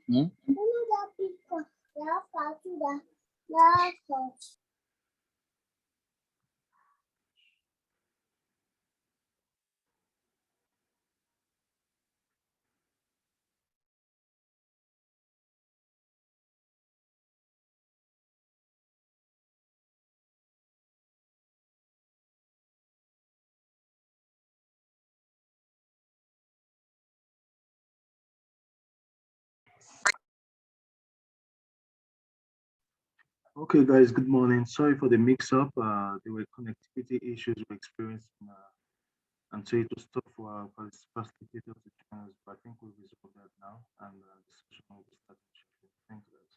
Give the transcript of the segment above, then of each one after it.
Hmm? Okay, guys, good morning. Sorry for the mix-up. There were connectivity issues we experienced, and so it was tough for our facilitators to join us, but I think we've resolved that now, and the session will be starting shortly. Thank you, guys.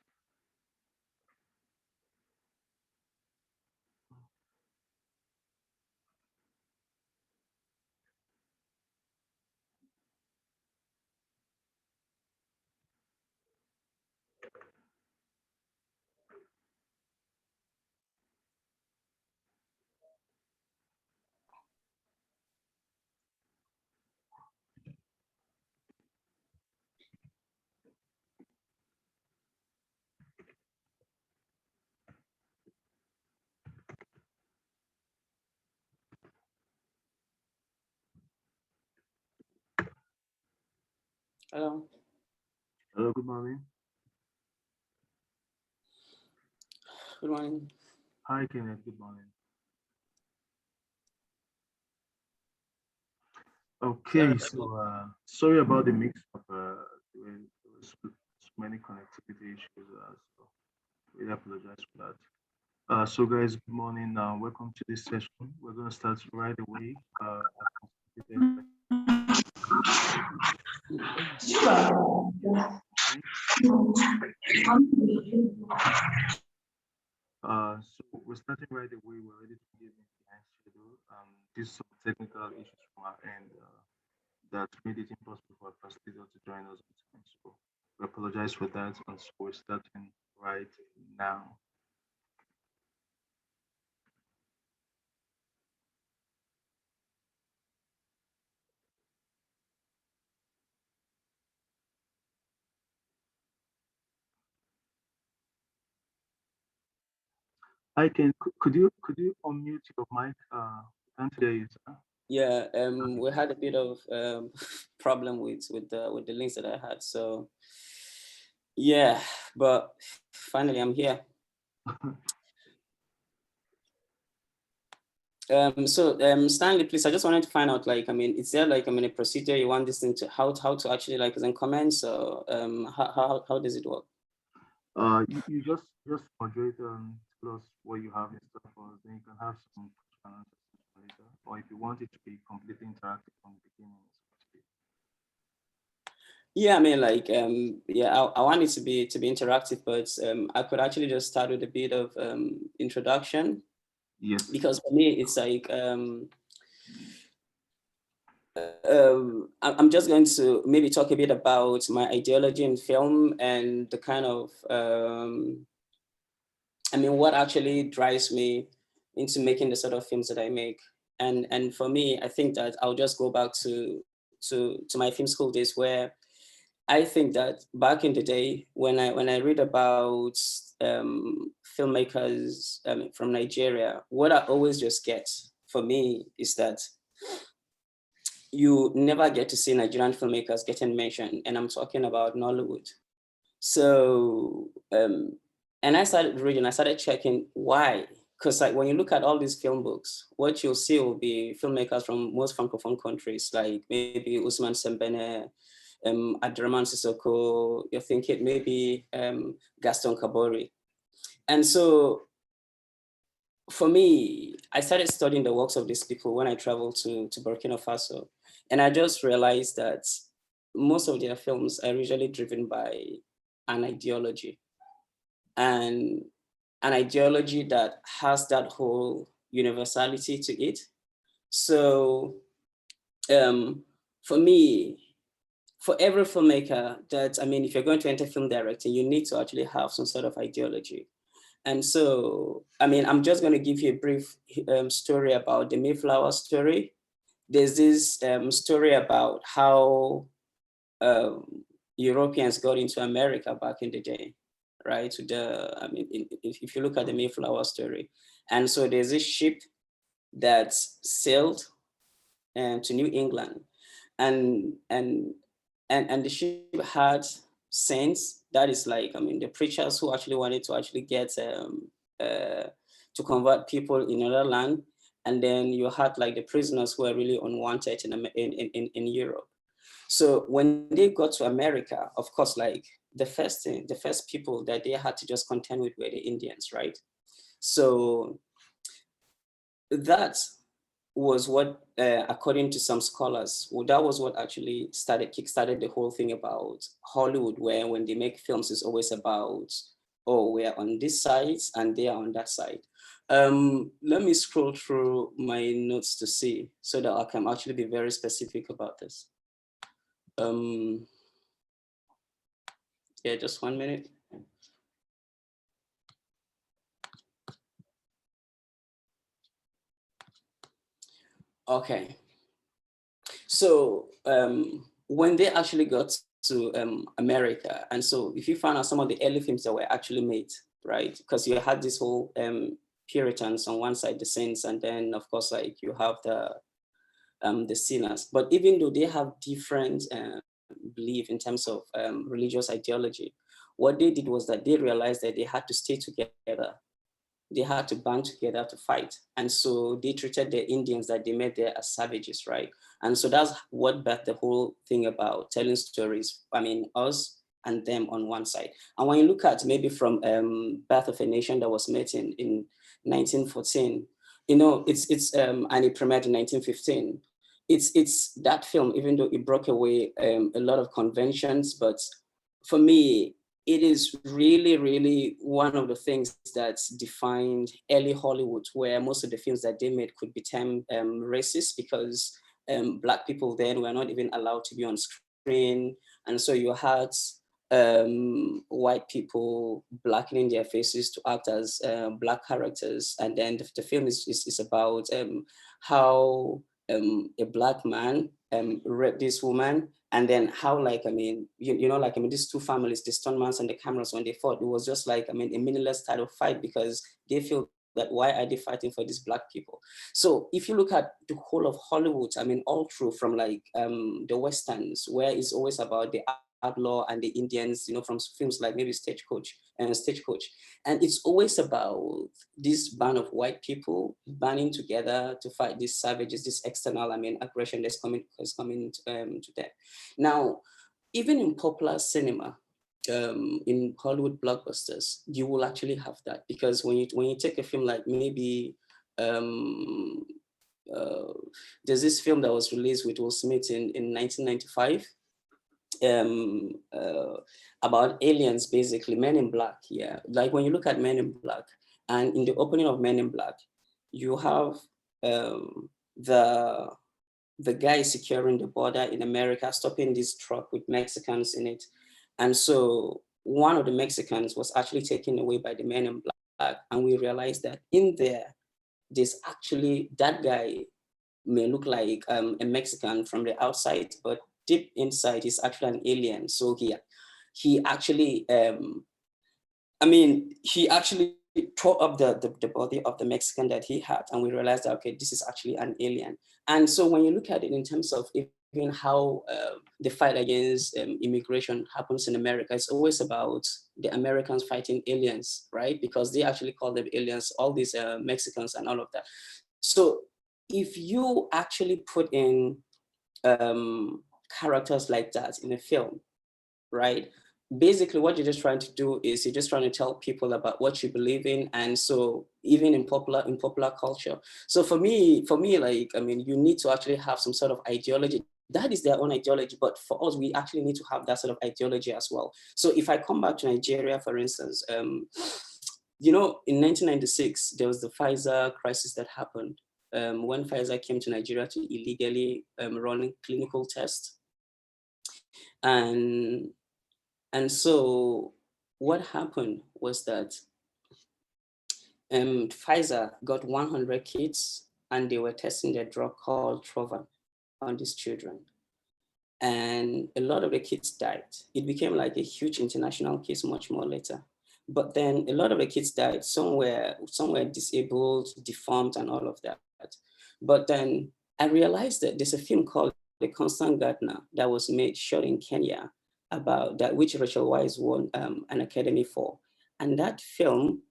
Hello. Hello, good morning. Good morning. Hi, Kenneth. Good morning. Okay, so sorry about the mix-up. There was so many connectivity issues, so really apologize for that. So guys, good morning. Welcome to this session. We're going to start right away. So we're starting right away. We're ready to begin behind schedule. Due to some technical issues from our end that made it impossible for our facilitator to join us on time. So we apologize for that, and so we're starting right now. I can. Could you unmute your mic? Can't hear you, sir. Yeah, Okay. we had a bit of problem with the links that I had. So yeah, but finally I'm here. Stanley, please, I just wanted to find out, like, I mean, is there like, I mean, a procedure you want this thing to how to actually like then comments, or how does it work? You just moderate and tell us what you have in store for us. Then you can have some question and answer session later, or if you want it to be completely interactive from the beginning, it's up to you. Yeah, I mean, like, yeah, I want it to be interactive, but I could actually just start with a bit of introduction, Yes. because for me it's like I'm just going to maybe talk a bit about my ideology in film and the kind of I mean, what actually drives me into making the sort of films that I make. And for me, I think that I'll just go back to my film school days, where I think that back in the day, when I read about filmmakers from Nigeria, what I always just get for me is that you never get to see Nigerian filmmakers getting mentioned, and I'm talking about Nollywood. So, and I started reading, I started checking why. Because like when you look at all these film books, what you'll see will be filmmakers from most francophone countries, like maybe Usman Sembene, Abdurrahman Sissoko. You're thinking maybe Gaston Kabori. And so for me, I started studying the works of these people when I traveled to Burkina Faso. And I just realized that most of their films are usually driven by an ideology, and an ideology that has that whole universality to it. So for me, for every filmmaker that, I mean, if you're going to enter film directing, you need to actually have some sort of ideology. And so, I mean, I'm just going to give you a brief story about the Mayflower story. There's this story about how Europeans got into America back in the day, right? To the, I mean, if you look at the Mayflower story, and so there's this ship that sailed to New England, and and and the ship had saints. That is like, I mean, the preachers who actually wanted to actually get to convert people in another land, and then you had like the prisoners who were really unwanted in Europe. So when they got to America, of course, like the first people that they had to just contend with were the Indians, right? So that was what, according to some scholars, well, that was what actually kickstarted the whole thing about Hollywood, where when they make films, it's always about, oh, we're on this side and they are on that side. Let me scroll through my notes to see so that I can actually be very specific about this. Yeah, just 1 minute. Okay. So when they actually got to America, and so if you find out some of the early films that were actually made, right? Because you had this whole Puritans on one side, the saints, and then of course, like you have the sinners. But even though they have different belief in terms of religious ideology, what they did was that they realized that they had to stay together. They had to band together to fight. And so they treated the Indians that they met there as savages, right? And so that's what birthed the whole thing about telling stories. I mean, us and them on one side. And when you look at maybe from Birth of a Nation that was made in 1914, you know, and it premiered in 1915. It's that film, even though it broke away a lot of conventions, but for me, it is really, really one of the things that's defined early Hollywood, where most of the films that they made could be termed racist because Black people then were not even allowed to be on screen. And so you had white people blackening their faces to act as Black characters. And then the film is about how a Black man raped this woman, and then how, like, I mean, you know, like, I mean, these two families, the stuntmans and the cameras, when they fought, it was just like, I mean, a meaningless type of fight because they feel that why are they fighting for these Black people? So if you look at the whole of Hollywood, I mean, all through from like the Westerns, where it's always about the outlaw and the Indians, you know, from films like maybe Stagecoach. And it's always about this band of white people banding together to fight these savages, this external, I mean, aggression that's coming to them. Now, even in popular cinema, in Hollywood blockbusters, you will actually have that, because when you take a film like maybe um, uh, there's this film that was released with Will Smith in 1995, um, uh, about aliens, basically Men in Black. Yeah, like when you look at Men in Black, and in the opening of Men in Black, you have um, the the guy securing the border in America, stopping this truck with Mexicans in it. And so one of the Mexicans was actually taken away by the Men in Black. And we realized that in there, there's actually, that guy may look like a Mexican from the outside, but deep inside, he's actually an alien. So he actually, he actually tore up the body of the Mexican that he had, and we realized that, okay, this is actually an alien. And so when you look at it in terms of even how the fight against immigration happens in America, it's always about the Americans fighting aliens, right? Because they actually call them aliens, all these Mexicans and all of that. So if you actually put in characters like that in a film, right? Basically, what you're just trying to do is you're just trying to tell people about what you believe in, and so even in popular culture. So for me, like, I mean, you need to actually have some sort of ideology. That is their own ideology, but for us, we actually need to have that sort of ideology as well. So if I come back to Nigeria, for instance, you know, in 1996, there was the Pfizer crisis that happened when Pfizer came to Nigeria to illegally run clinical tests. And And so what happened was that Pfizer got 100 kids and they were testing their drug called Trovan on these children. and a lot of the kids died. It became like a huge international case much more later. But then a lot of the kids died. Some were disabled, deformed, and all of that. But then I realized that there's a film called The Constant Gardener that was made, shot in Kenya, about that, which Rachel Weisz won an Academy for. And that film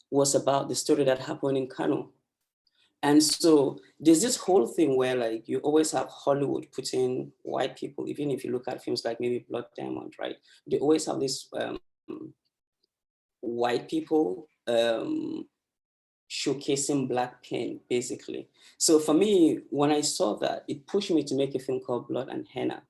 was about the story that happened in Kano. And so there's this whole thing where like you always have Hollywood putting white people, even if you look at films like maybe Blood Diamond, right? They always have this white people showcasing black pain, basically. So for me, when I saw that, it pushed me to make a film called Blood and Henna.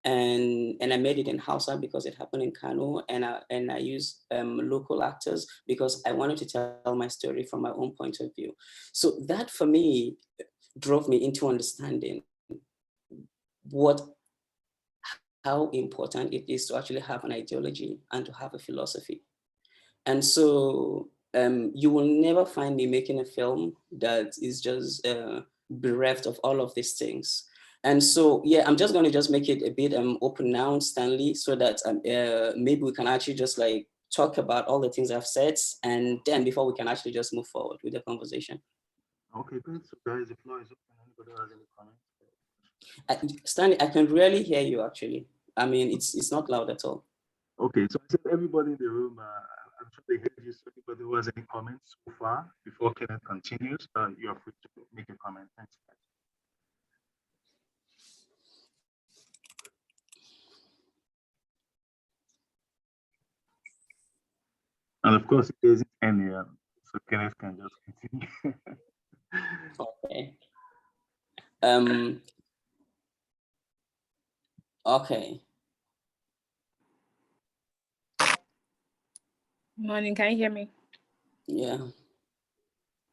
And I made it in Hausa because it happened in Kano, and I used local actors because I wanted to tell my story from my own point of view. So that for me drove me into understanding how important it is to actually have an ideology and to have a philosophy. And so you will never find me making a film that is just bereft of all of these things. And so, yeah, I'm just going to just make it a bit open now, Stanley, so that maybe we can actually just like talk about all the things I've said, and then before we can actually just move forward with the conversation. Okay, good. So guys, the floor is open. Anybody has any comments? Stanley, I can really hear you actually. I mean, it's not loud at all. Okay, so I said everybody in the room, I'm sure they heard you. So anybody who has any comments so far before Kenneth continues, you are free to make a comment. Thanks, guys. And of course, if there isn't any, so Kenneth can just continue. Okay. Okay. Morning, can you hear me? Yeah.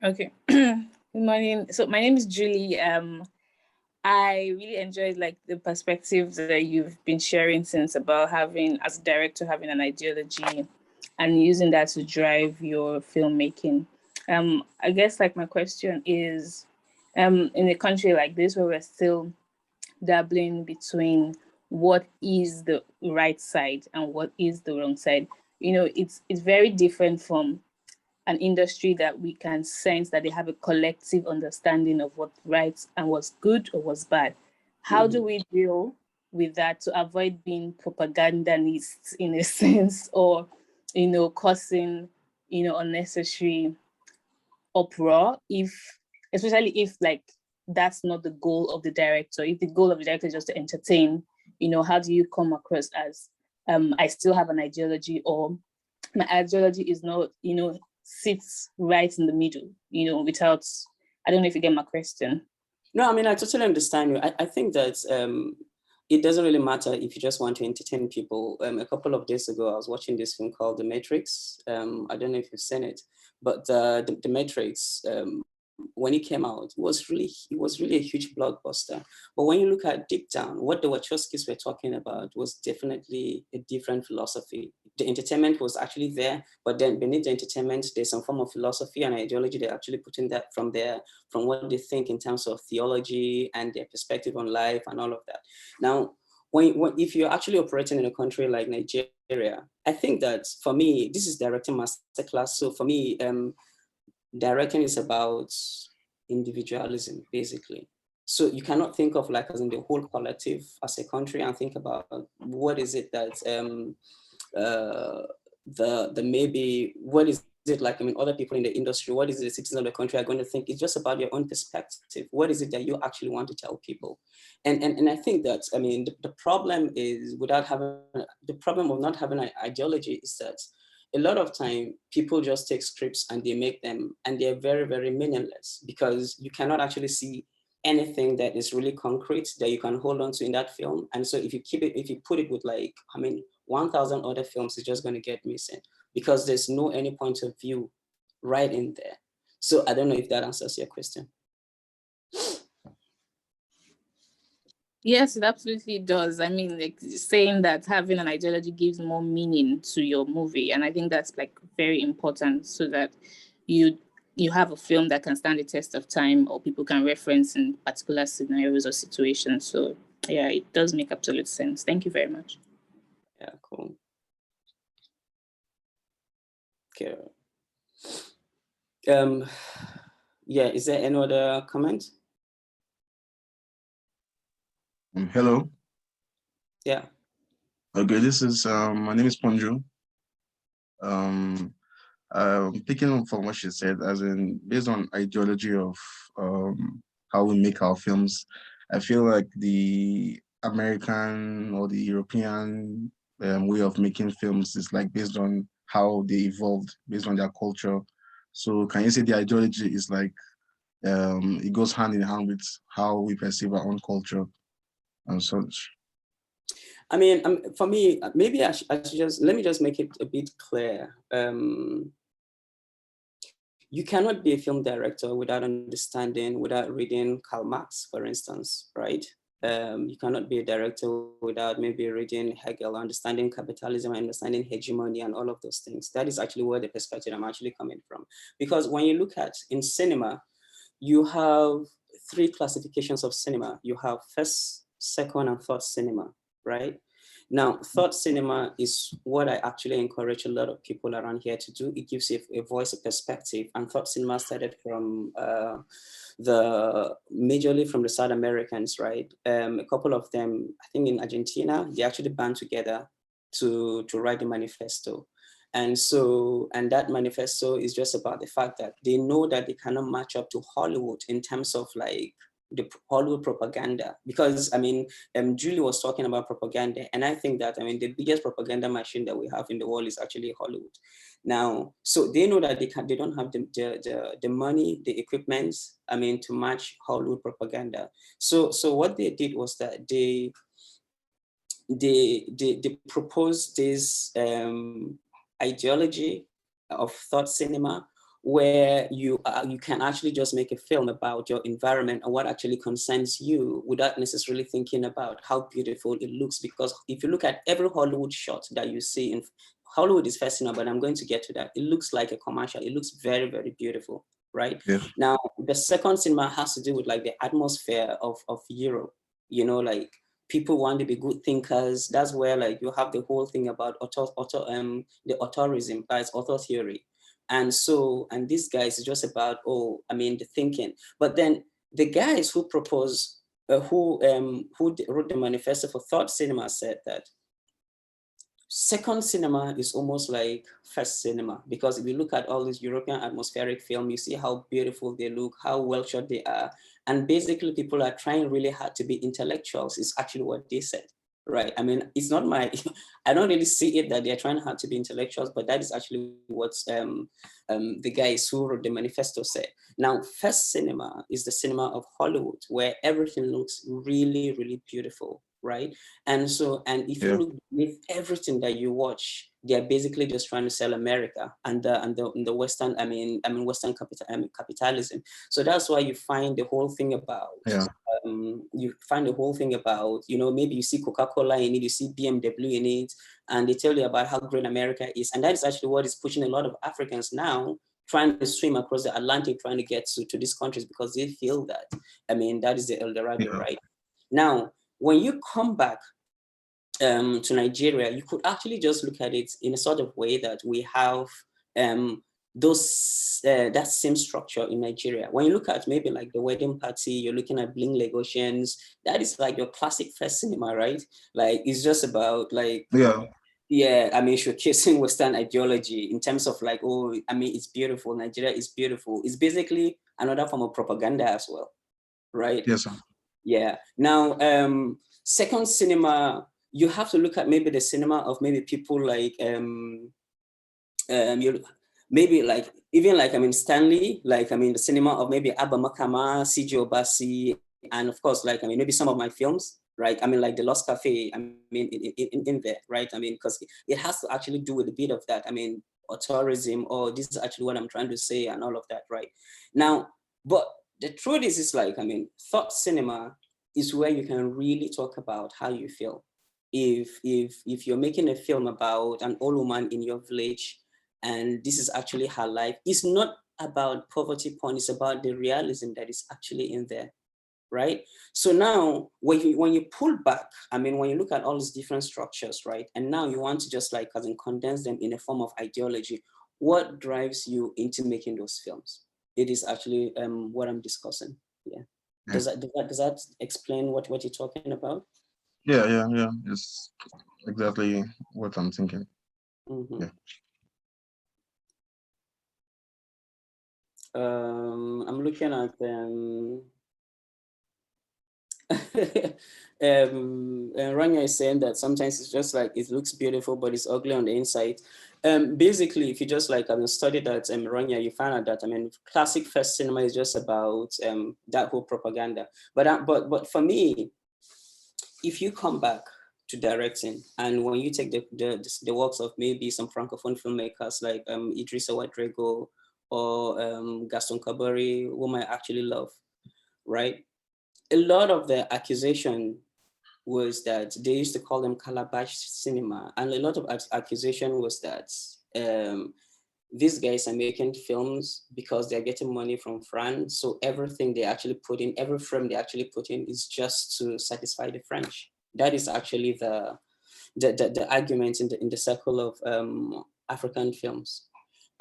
Okay. Good morning. So my name is Julie. I really enjoyed like the perspectives that you've been sharing since about having, as a director, having an ideology and using that to drive your filmmaking. I guess like my question is, in a country like this where we're still dabbling between what is the right side and what is the wrong side, it's very different from an industry that we can sense that they have a collective understanding of what's right and what's good or what's bad. How do we deal with that to avoid being propagandists in a sense, or causing unnecessary uproar, especially if like that's not the goal of the director? If the goal of the director is just to entertain, how do you come across as I still have an ideology, or my ideology is not, sits right in the middle, without, I don't know if you get my question. No, I mean, I totally understand you. I think that it doesn't really matter if you just want to entertain people. A couple of days ago, I was watching this film called The Matrix. I don't know if you've seen it, but the Matrix, when it came out, it was really a huge blockbuster. But when you look at deep down, what the Wachowskis were talking about was definitely a different philosophy. The entertainment was actually there, but then beneath the entertainment, there's some form of philosophy and ideology. They're actually putting that from what they think in terms of theology and their perspective on life and all of that. Now, if you're actually operating in a country like Nigeria, I think that for me, this is directing masterclass. So for me, directing is about individualism, basically. So you cannot think of like as in the whole collective as a country and think about what is it that what is it like? I mean, other people in the industry, what is it the citizens of the country are going to think? It's just about your own perspective. What is it that you actually want to tell people? And I think that, I mean, the problem is the problem of not having an ideology is that a lot of time people just take scripts and they make them, and they're very, very meaningless because you cannot actually see anything that is really concrete that you can hold on to in that film. And so if you put it with like, 1,000 other films, it's just going to get missing because there's no any point of view right in there. So I don't know if that answers your question. Yes, it absolutely does. I mean, like saying that having an ideology gives more meaning to your movie. And I think that's like very important so that you have a film that can stand the test of time or people can reference in particular scenarios or situations. So Yeah, it does make absolute sense. Thank you very much. Yeah, cool. Okay. Yeah, is there any other comment? Hello. Yeah. Okay, this is my name is Ponjo. Picking up from what she said, as in based on ideology of how we make our films, I feel like the American or the European way of making films is like based on how they evolved, based on their culture. So can you say the ideology is like it goes hand in hand with how we perceive our own culture and such? I mean, for me, maybe I should just, let me just make it a bit clear. You cannot be a film director without understanding, without reading Karl Marx, for instance, right? You cannot be a director without maybe reading Hegel, understanding capitalism, understanding hegemony, and all of those things. That is actually where the perspective I'm actually coming from. Because when you look at in cinema, you have three classifications of cinema. You have first, second, and third cinema, right? Now, thought cinema is what I actually encourage a lot of people around here to do. It gives you a voice, a perspective. And thought cinema started from majorly from the South Americans, right? A couple of them, I think in Argentina, they actually band together to write the manifesto. And that manifesto is just about the fact that they know that they cannot match up to Hollywood in terms of like the Hollywood propaganda, because I mean, Julie was talking about propaganda, and I think that, I mean, the biggest propaganda machine that we have in the world is actually Hollywood. Now, so they know that they don't have the money, the equipment, I mean, to match Hollywood propaganda. So what they did was that they proposed this ideology of thought cinema, where you can actually just make a film about your environment and what actually concerns you without necessarily thinking about how beautiful it looks. Because if you look at every Hollywood shot that you see in Hollywood is first cinema, but I'm going to get to that. It looks like a commercial. It looks very, very beautiful, right? Yes. Now, the second cinema has to do with like the atmosphere of Europe, you know, like people want to be good thinkers. That's where like you have the whole thing about the authorism, it's author theory. And these guys is just about, the thinking. But then the guys who propose, who wrote the manifesto for thought cinema said that second cinema is almost like first cinema, because if you look at all these European atmospheric film, you see how beautiful they look, how well shot they are. And basically people are trying really hard to be intellectuals, is actually what they said, right? I mean, it's not my, I don't really see it that they're trying hard to be intellectuals, but that is actually what the guys who wrote the manifesto said. Now, first cinema is the cinema of Hollywood, where everything looks really, really beautiful, right? And if you look with everything that you watch, they're basically just trying to sell America and the Western, Western capitalism. So that's why you find the whole thing about, maybe you see Coca-Cola in it, you see BMW in it, and they tell you about how great America is. And that is actually what is pushing a lot of Africans now trying to swim across the Atlantic, trying to get to these countries, because they feel that, that is the El Dorado, right? Now, when you come back to Nigeria, you could actually just look at it in a sort of way that we have that same structure in Nigeria. When you look at maybe like the wedding party, you're looking at Bling Lagosians, that is like your classic first cinema, right? Like it's just about like, showcasing Western ideology in terms of like, it's beautiful, Nigeria is beautiful. It's basically another form of propaganda as well, right? Yes, sir. Yeah. Now, second cinema, you have to look at maybe the cinema of maybe people like maybe like even like Stanley, like the cinema of maybe Abba Makama, CJ Obasi, and of course like maybe some of my films, right? Like The Lost Cafe, in there, right? Because it has to actually do with a bit of that. Authorism, or this is actually what I'm trying to say, and all of that, right? Now, but the truth is like, thought cinema is where you can really talk about how you feel. If you're making a film about an old woman in your village, and this is actually her life, it's not about poverty porn, it's about the realism that is actually in there. right? So now when you pull back, I mean, when you look at all these different structures, right? And now you want to just like as in condense them in a form of ideology, what drives you into making those films? It is actually what I'm discussing. Yeah. Yeah. Does that explain what you're talking about? Yeah. It's exactly what I'm thinking. Mm-hmm. Yeah. I'm looking at and Rania is saying that sometimes it's just like it looks beautiful, but it's ugly on the inside. Basically, if you just like study that Rania, you find out that classic first cinema is just about that whole propaganda. But for me, if you come back to directing, and when you take the works of maybe some francophone filmmakers like Idrissa Ouedraogo or Gaston Kabari, whom I actually love, right? A lot of the accusation was that they used to call them calabash cinema, and a lot of accusation was that these guys are making films because they're getting money from France, so everything they actually put in, every frame they actually put in is just to satisfy the French. That is actually the argument in the circle of African films.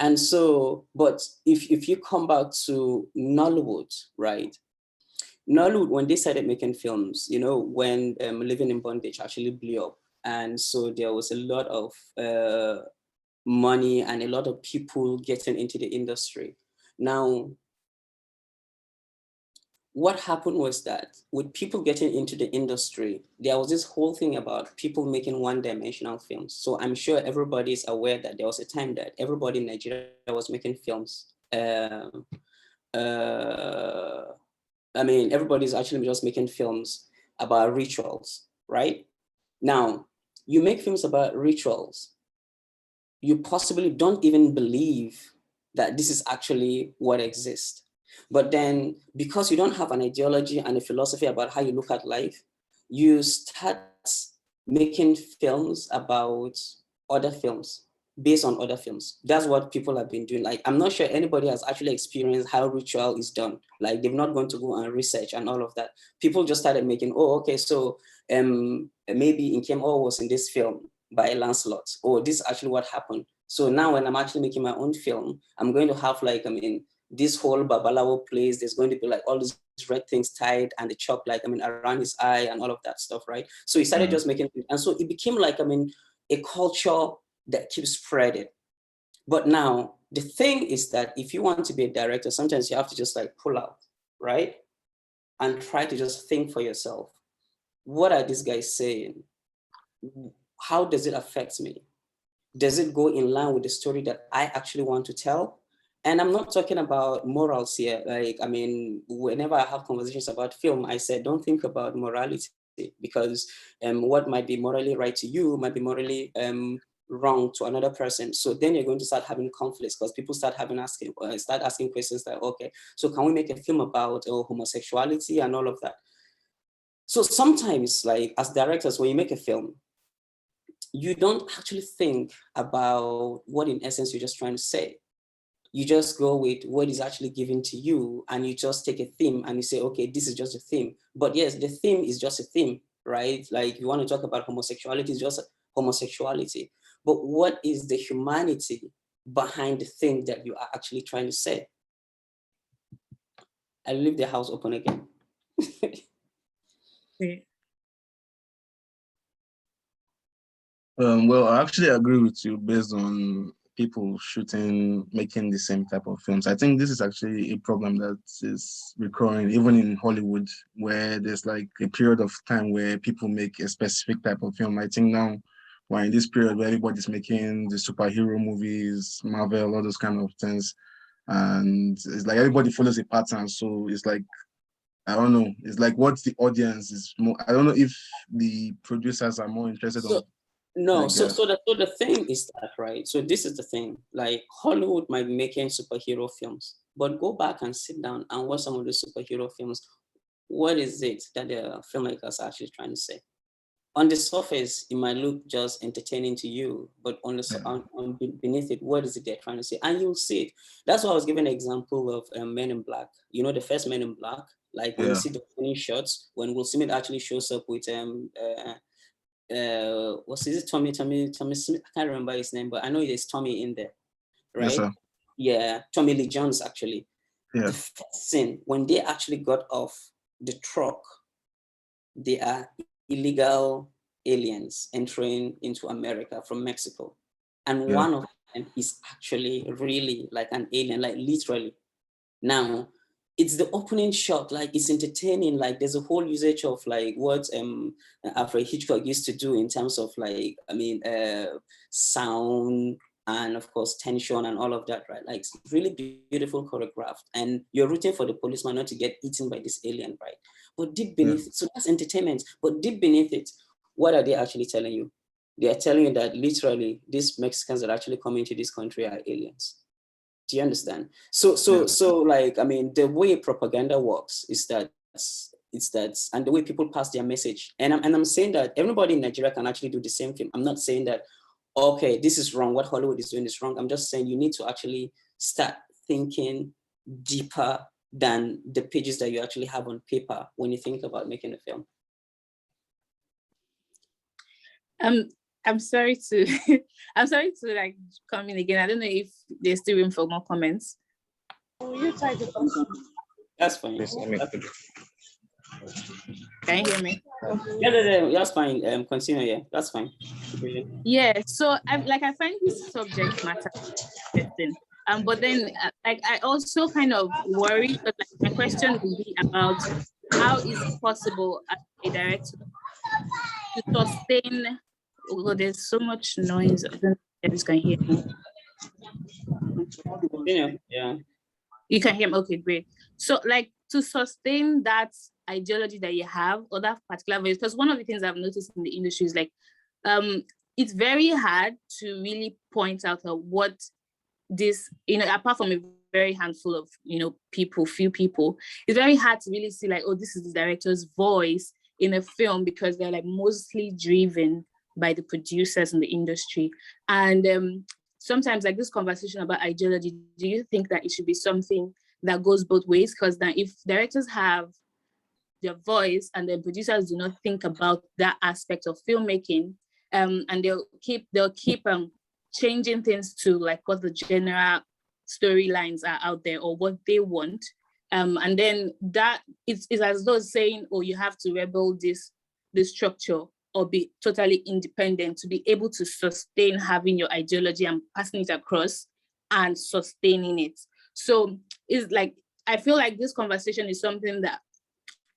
And so, but if you come back to Nollywood, right? Nollywood, when they started making films, when Living in Bondage actually blew up. And so there was a lot of money and a lot of people getting into the industry. Now, what happened was that with people getting into the industry, there was this whole thing about people making one-dimensional films. So I'm sure everybody is aware that there was a time that everybody in Nigeria was making films. Everybody's actually just making films about rituals, right? Now, you make films about rituals, you possibly don't even believe that this is actually what exists. But then, because you don't have an ideology and a philosophy about how you look at life, you start making films about other films, based on other films. That's what people have been doing. Like, I'm not sure anybody has actually experienced how ritual is done. Like, they've not gone to go and research and all of that. People just started making, okay, so maybe Nkem was in this film by Lancelot. Oh, this is actually what happened. So now when I'm actually making my own film, I'm going to have this whole Babalawo place, there's going to be like all these red things tied and the chop around his eye and all of that stuff, right? So he started just making, and so it became a culture that keeps spreading. But now the thing is that if you want to be a director, sometimes you have to just pull out, right? And try to just think for yourself. What are these guys saying? How does it affect me? Does it go in line with the story that I actually want to tell? And I'm not talking about morals here. Whenever I have conversations about film, I said, don't think about morality, because what might be morally right to you might be morally wrong to another person. So then you're going to start having conflicts, because people start asking questions like, okay, so can we make a film about homosexuality and all of that? So sometimes, as directors, when you make a film, you don't actually think about what in essence you're just trying to say. You just go with what is actually given to you, and you just take a theme and you say, okay, this is just a theme. But yes, the theme is just a theme, right? Like, you want to talk about homosexuality, it's just homosexuality. But what is the humanity behind the thing that you are actually trying to say? I leave the house open again. Well, I actually agree with you based on people making the same type of films. I think this is actually a problem that is recurring even in Hollywood, where there's like a period of time where people make a specific type of film. I think now we're in this period where everybody's making the superhero movies, Marvel, all those kind of things. And it's like everybody follows a pattern. So it's like, I don't know. It's like what the audience is more. I don't know if the producers are more interested So, on. no, so the thing is that, right? So this is the thing. Like, Hollywood might be making superhero films, but go back and sit down and watch some of the superhero films. What is it that the filmmakers are actually trying to say? On the surface, it might look just entertaining to you, but beneath it, what is it they're trying to say? And you'll see it. That's why I was giving an example of Men in Black. The first Men in Black, Like when you see the opening shots, when Will Smith actually shows up with what's is it, Tommy Smith? I can't remember his name, but I know there's Tommy in there, right? Yes, sir. Yeah, Tommy Lee Jones actually. Yeah. The first scene, when they actually got off the truck, they are illegal aliens entering into America from Mexico. And one of them is actually really like an alien, like literally. Now, it's the opening shot, like it's entertaining, like there's a whole usage of like what Alfred Hitchcock used to do in terms of like, I mean, sound, and of course tension and all of that, right? Like it's really beautiful choreographed, and you're rooting for the policeman not to get eaten by this alien, right? But deep beneath it, so that's entertainment, but deep beneath it, what are they actually telling you? They are telling you that literally these Mexicans that are actually coming to this country are aliens. Do you understand? So like, I mean, the way propaganda works is that and the way people pass their message. And I'm saying that everybody in Nigeria can actually do the same thing. I'm not saying that, okay, this is wrong, what Hollywood is doing is wrong. I'm just saying you need to actually start thinking deeper than the pages that you actually have on paper when you think about making a film. I'm sorry to like come in again. I don't know if there's still room for more comments. That's fine. Can you hear me? Yeah, that's fine. Continue. Yeah, that's fine. Yeah. So I find this subject matter interesting. But then like I also kind of worry, but like my question would be about how is it possible as a director to sustain. Oh, there's so much noise. I don't know if you can hear me. Yeah. You can hear me. Okay, great. So like to sustain that ideology that you have or that particular voice, because one of the things I've noticed in the industry is like, it's very hard to really point out what this, apart from a very handful of, few people, it's very hard to really see like, oh, this is the director's voice in a film, because they're like mostly driven by the producers in the industry. And sometimes like this conversation about ideology, do you think that it should be something that goes both ways? Because then if directors have their voice and the producers do not think about that aspect of filmmaking, and they'll keep changing things to like what the general storylines are out there or what they want. And then that it's as though saying, oh, you have to rebel this structure or be totally independent to be able to sustain having your ideology and passing it across and sustaining it. So it's like, I feel like this conversation is something that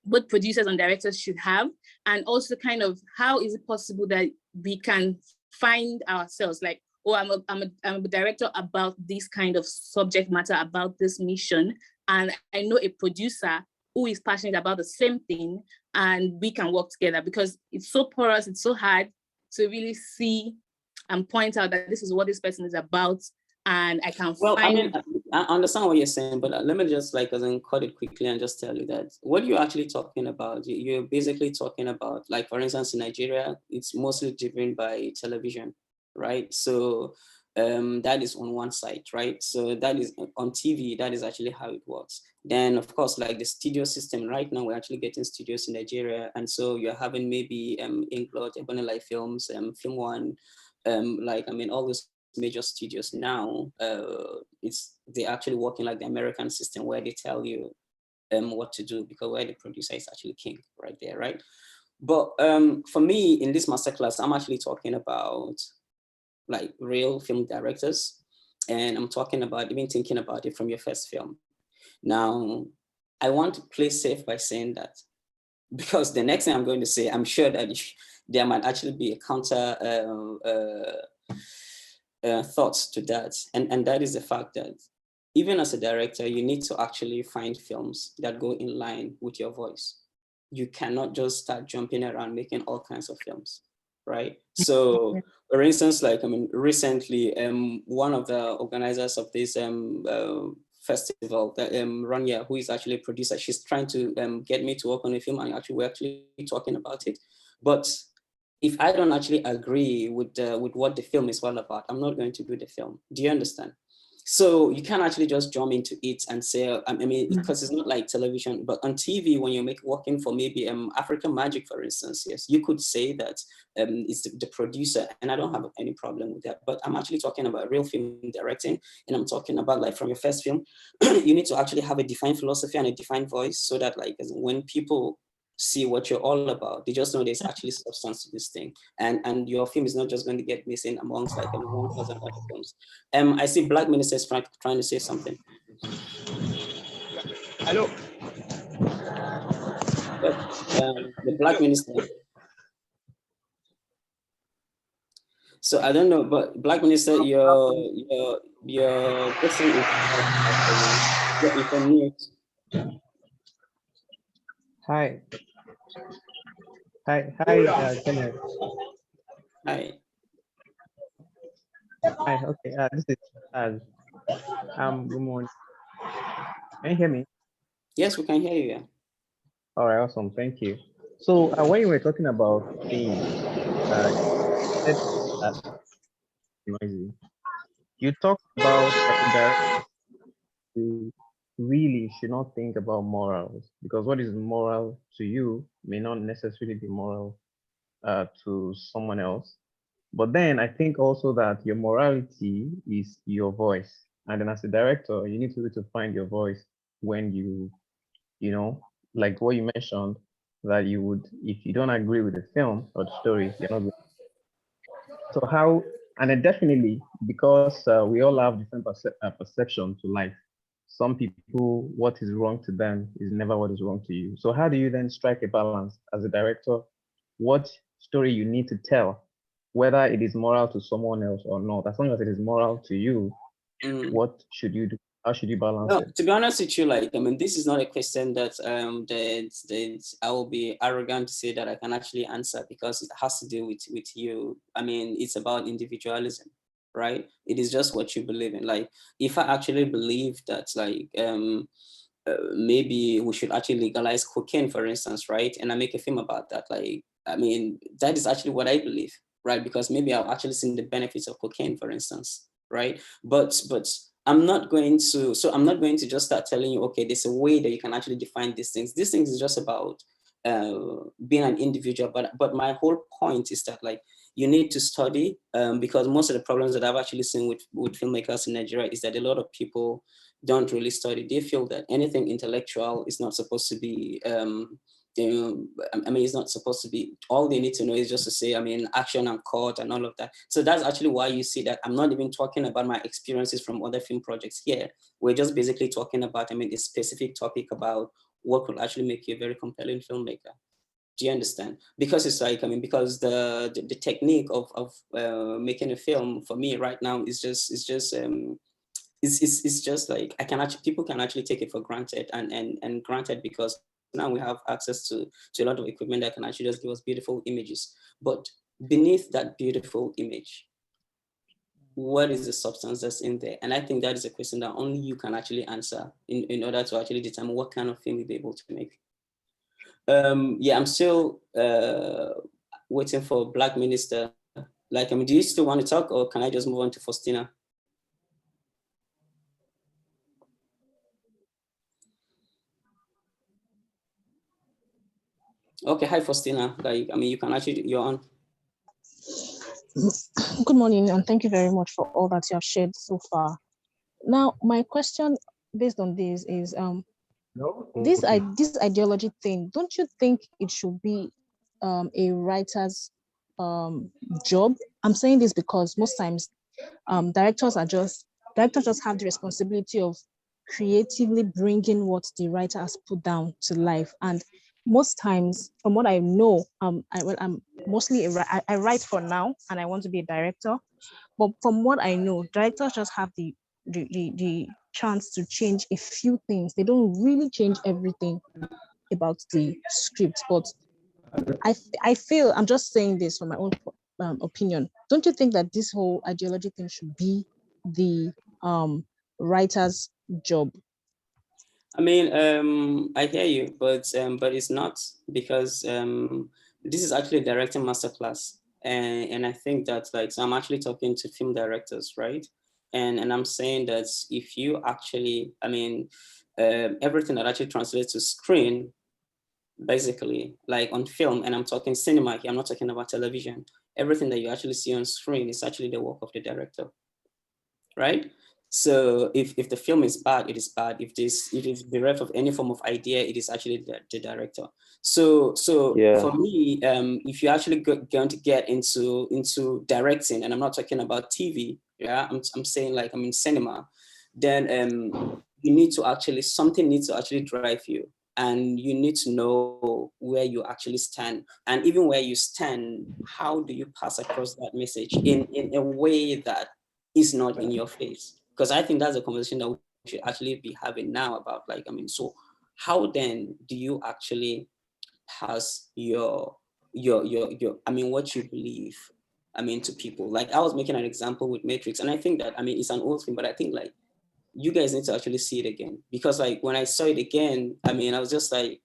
both producers and directors should have, and also kind of how is it possible that we can find ourselves like, oh, I'm a director about this kind of subject matter, about this mission, and I know a producer who is passionate about the same thing, and we can work together, because it's so porous, it's so hard to really see and point out that this is what this person is about, and I can find. I mean, I understand what you're saying, but let me just like cut it quickly and just tell you that what you're actually talking about, you're basically talking about, like, for instance, in Nigeria, it's mostly driven by television, right? So that is on one side, right? So that is on TV, that is actually how it works. Then of course, like the studio system right now, we're actually getting studios in Nigeria. And so you're having maybe Inglot, Ebony Life Films, Film One, like, I mean, all those major studios now, they're actually working like the American system, where they tell you what to do, because where the producer is actually king right there, right? But for me, in this masterclass, I'm actually talking about like real film directors, and I'm talking about even thinking about it from your first film. Now, I want to play safe by saying that, because the next thing I'm going to say, I'm sure that there might actually be a counter thoughts to that, and that is the fact that even as a director, you need to actually find films that go in line with your voice. You cannot just start jumping around making all kinds of films, right? So, for instance, like, I mean, recently, one of the organizers of this festival, Rania, who is actually a producer, she's trying to get me to work on a film, and we're actually talking about it. But if I don't actually agree with what the film is all about, I'm not going to do the film. Do you understand? So you can't actually just jump into it and say, I mean, because it's not like television, but on TV, when you're working for maybe African Magic, for instance, yes, you could say that it's the producer, and I don't have any problem with that. But I'm actually talking about real film directing, and I'm talking about like from your first film, you need to actually have a defined philosophy and a defined voice, so that like when people see what you're all about, they just know there's actually substance to this thing, and your film is not just going to get missing amongst like 1,000 other films. I see Black Minister is trying to say something. Hello. The Black Minister. So I don't know, but Black Minister, your question is if on mute. Hi, Kenneth. Hi. Hi, okay. This is good morning. Can you hear me? Yes, we can hear you. Yeah. All right, awesome. Thank you. So when you were talking about themes, noisy. You talked about that you really should not think about morals, because what is moral to you may not necessarily be moral to someone else. But then I think also that your morality is your voice. And then as a director, you need to be able to find your voice when you know, like what you mentioned, that you would, if you don't agree with the film or the story, you're not. So how, and then definitely because we all have different perception to life. Some people, what is wrong to them is never what is wrong to you. So how do you then strike a balance as a director? What story you need to tell, whether it is moral to someone else or not, as long as it is moral to you, what should you do? How should you balance No, it? to be honest with you, like, I mean, this is not a question that that I will be arrogant to say that I can actually answer, because it has to do with you. I mean, it's about individualism, right? It is just what you believe in. Like, if I actually believe that, like, maybe we should actually legalize cocaine, for instance, right? And I make a film about that. Like, I mean, that is actually what I believe, right? Because maybe I've actually seen the benefits of cocaine, for instance, right? But I'm not going to, so I'm not going to just start telling you, okay, there's a way that you can actually define these things. These things is just about being an individual. But my whole point is that, like, you need to study, because most of the problems that I've actually seen with filmmakers in Nigeria is that a lot of people don't really study. They feel that anything intellectual is not supposed to be, I mean, it's not supposed to be, all they need to know is just to say, I mean, action and cut and all of that. So that's actually why you see that I'm not even talking about my experiences from other film projects here. We're just basically talking about, I mean, a specific topic about what will actually make you a very compelling filmmaker. Do you understand? Because it's like, I mean, because the technique of making a film for me right now is just, it's just like, I can actually, people can actually take it for granted and granted, because now we have access to a lot of equipment that can actually just give us beautiful images. But beneath that beautiful image, what is the substance that's in there? And I think that is a question that only you can actually answer in order to actually determine what kind of film you'll be able to make. Yeah, I'm still waiting for Black Minister. Like, I mean, do you still want to talk, or can I just move on to Faustina? Okay, hi Faustina. Like, I mean, you can actually, you're on. Good morning, and thank you very much for all that you have shared so far. Now, my question based on this is, this ideology thing, don't you think it should be a writer's job? I'm saying this because most times directors just have the responsibility of creatively bringing what the writer has put down to life. And most times, from what I know, I'm mostly I write for now, and I want to be a director. But from what I know, directors just have the chance to change a few things. They don't really change everything about the script. But I feel, I'm just saying this from my own opinion. Don't you think that this whole ideology thing should be the writer's job? I mean, I hear you, but it's not, because this is actually a directing masterclass, and I think that, like, so I'm actually talking to film directors, right? And I'm saying that if you actually, I mean, everything that actually translates to screen, basically, like on film, and I'm talking cinema here, I'm not talking about television. Everything that you actually see on screen is actually the work of the director, right? So if the film is bad, it is bad. If it is bereft of any form of idea, it is actually the director. So for me, if you're actually going to get into directing, and I'm not talking about TV, yeah, I'm saying like I'm in cinema, then you need to actually, something needs to actually drive you, and you need to know where you actually stand, and even where you stand, how do you pass across that message in a way that is not in your face? Because I think that's a conversation that we should actually be having now about, like, I mean, so how then do you actually pass your I mean, what you believe, I mean, to people? Like I was making an example with Matrix, and I think that, I mean, it's an old thing, but I think like you guys need to actually see it again, because like when I saw it again, I mean, I was just like,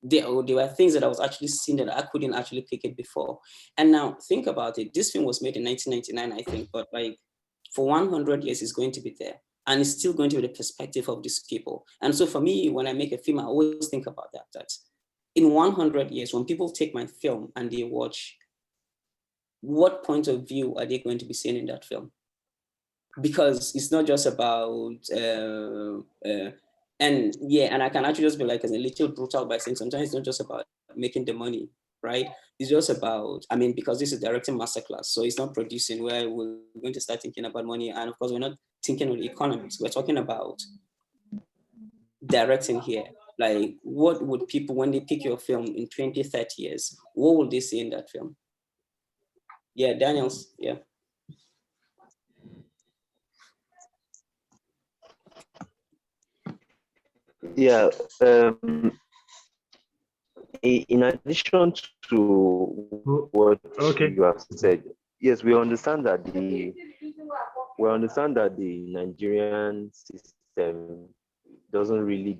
there were things that I was actually seeing that I couldn't actually pick it before. And now think about it. This film was made in 1999, I think, but like for 100 years, it's going to be there. And it's still going to be the perspective of these people. And so for me, when I make a film, I always think about that in 100 years, when people take my film and they watch, what point of view are they going to be seeing in that film? Because it's not just about, and I can actually just be like, as a little brutal by saying sometimes it's not just about making the money, right? It's just about, I mean, because this is directing masterclass, so it's not producing where we're going to start thinking about money. And of course, we're not thinking of the economics. We're talking about directing here. Like, what would people, when they pick your film in 20, 30 years, what will they see in that film? Yeah, Daniels, yeah. Yeah, in addition to what you have said, yes, we understand that the Nigerian system doesn't really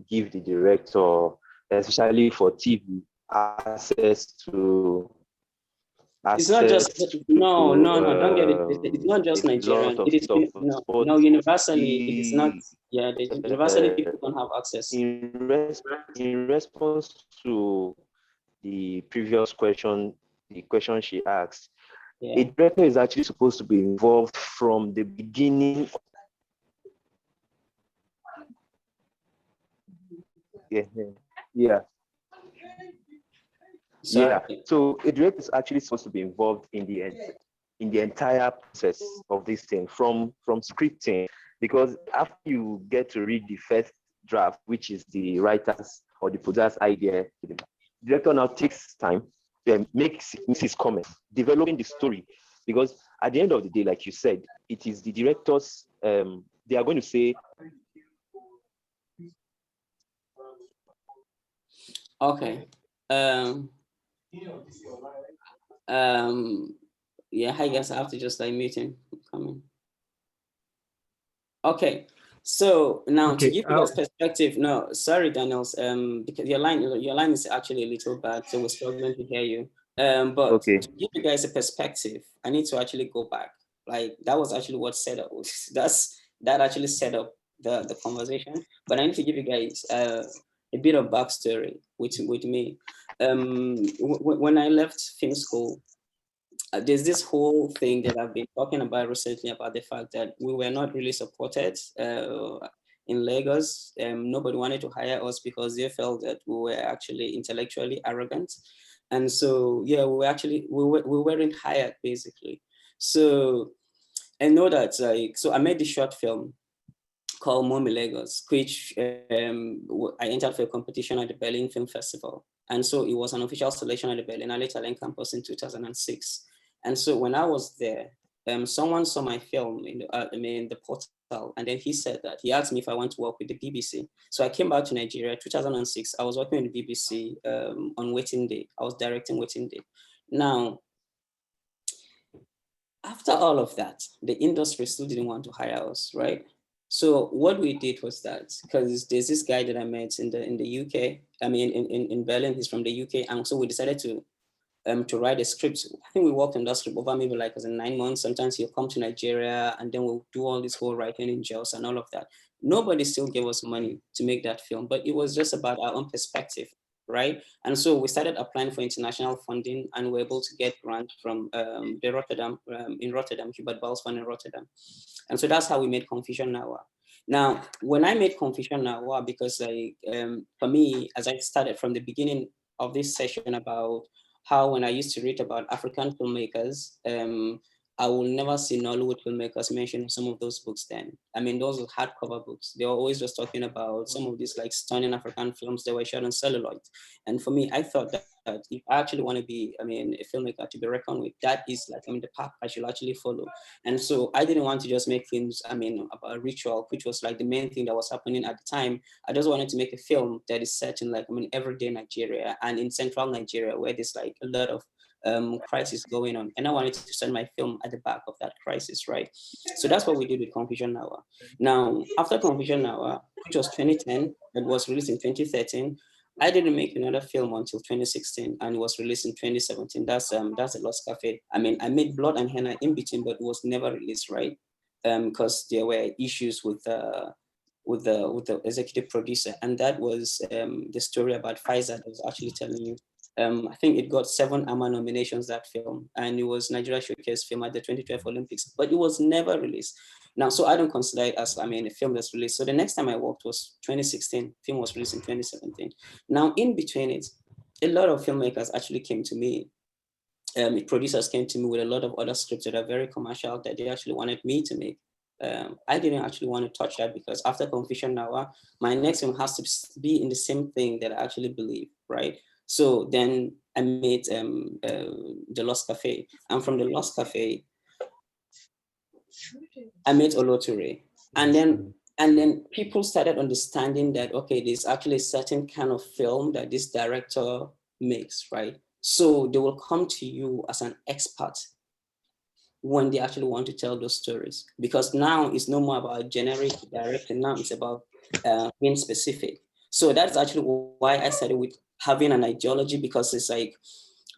give the director, especially for TV, access to It's not just, no, don't get it. It's not a just Nigerian. lot of It is, stuff, no, universally, it is not, yeah, universally uh, people don't have access. in response to the previous question, the question she asked, Yeah. a director is actually supposed to be involved from the beginning. Yeah. Sorry. Yeah. So a director is actually supposed to be involved in the entire process of this thing, from scripting, because after you get to read the first draft, which is the writer's or the producer's idea, the director now takes time to makes his comments, developing the story, because at the end of the day, like you said, it is the directors. They are going to say, Okay. Yeah, I guess I have to just like mute him. Coming. Okay. So now to give you guys perspective, no, sorry, Daniels, because your line is actually a little bad, so we're struggling to hear you. But okay, to give you guys a perspective, I need to actually go back. Like that was actually what set up. That actually set up the conversation. But I need to give you guys a bit of backstory with me. When I left film school, there's this whole thing that I've been talking about recently about the fact that we were not really supported in Lagos. Nobody wanted to hire us because they felt that we were actually intellectually arrogant. And so, yeah, we weren't hired basically. So I know that, like, so I made this short film called Momi Lagos, which I entered for a competition at the Berlin Film Festival. And so it was an official selection at the Berlinale Italian campus in 2006. And so when I was there, someone saw my film in the portal, and then he said that he asked me if I want to work with the BBC. So I came back to Nigeria 2006. I was working with the BBC on Waiting Day. I was directing Waiting Day. Now, after all of that, the industry still didn't want to hire us, right? So what we did was that, because there's this guy that I met in the UK, I mean in Berlin, he's from the UK, and so we decided to to write a script. I think we worked on that script over maybe like as in 9 months. Sometimes he'll come to Nigeria and then we'll do all this whole writing in jails and all of that. Nobody still gave us money to make that film, but it was just about our own perspective, right? And so we started applying for international funding and we're able to get grants from the Rotterdam, in Rotterdam, Hubert Bals Fund in Rotterdam. And so that's how we made Confusion Now. Now, when I made Confusion Now, because like, for me, as I started from the beginning of this session about how when I used to read about African filmmakers, I will never see Nollywood filmmakers mentioned in some of those books then. I mean, those were hardcover books. They were always just talking about some of these like stunning African films that were shot on celluloid. And for me, I thought that if I actually want to be, I mean, a filmmaker to be reckoned with, that is like, I mean, the path I should actually follow. And so I didn't want to just make films, I mean, about ritual, which was like the main thing that was happening at the time. I just wanted to make a film that is set in like, I mean, everyday Nigeria and in central Nigeria, where there's like a lot of crisis going on. And I wanted to send my film at the back of that crisis, right? So that's what we did with Confusion Now. Now, after Confusion Now, which was 2010, it was released in 2013, I didn't make another film until 2016 and it was released in 2017. That's The Lost Cafe. I mean, I made Blood and Henna in between, but it was never released, right? Because there were issues with the executive producer. And that was the story about Pfizer that I was actually telling you. I think it got 7 AMA nominations, that film, and it was Nigeria Showcase film at the 2012 Olympics, but it was never released. Now, so I don't consider it as, I mean, a film that's released. So the next time I worked was 2016, film was released in 2017. Now, in between it, a lot of filmmakers actually came to me, producers came to me with a lot of other scripts that are very commercial that they actually wanted me to make. I didn't actually want to touch that because after Confusion Now, my next film has to be in the same thing that I actually believe, right? So then I made The Lost Cafe. And from The Lost Cafe, I made Oloture. And then people started understanding that, okay, there's actually a certain kind of film that this director makes, right? So they will come to you as an expert when they actually want to tell those stories. Because now it's no more about generic directing, now it's about being specific. So that's actually why I started with having an ideology, because it's like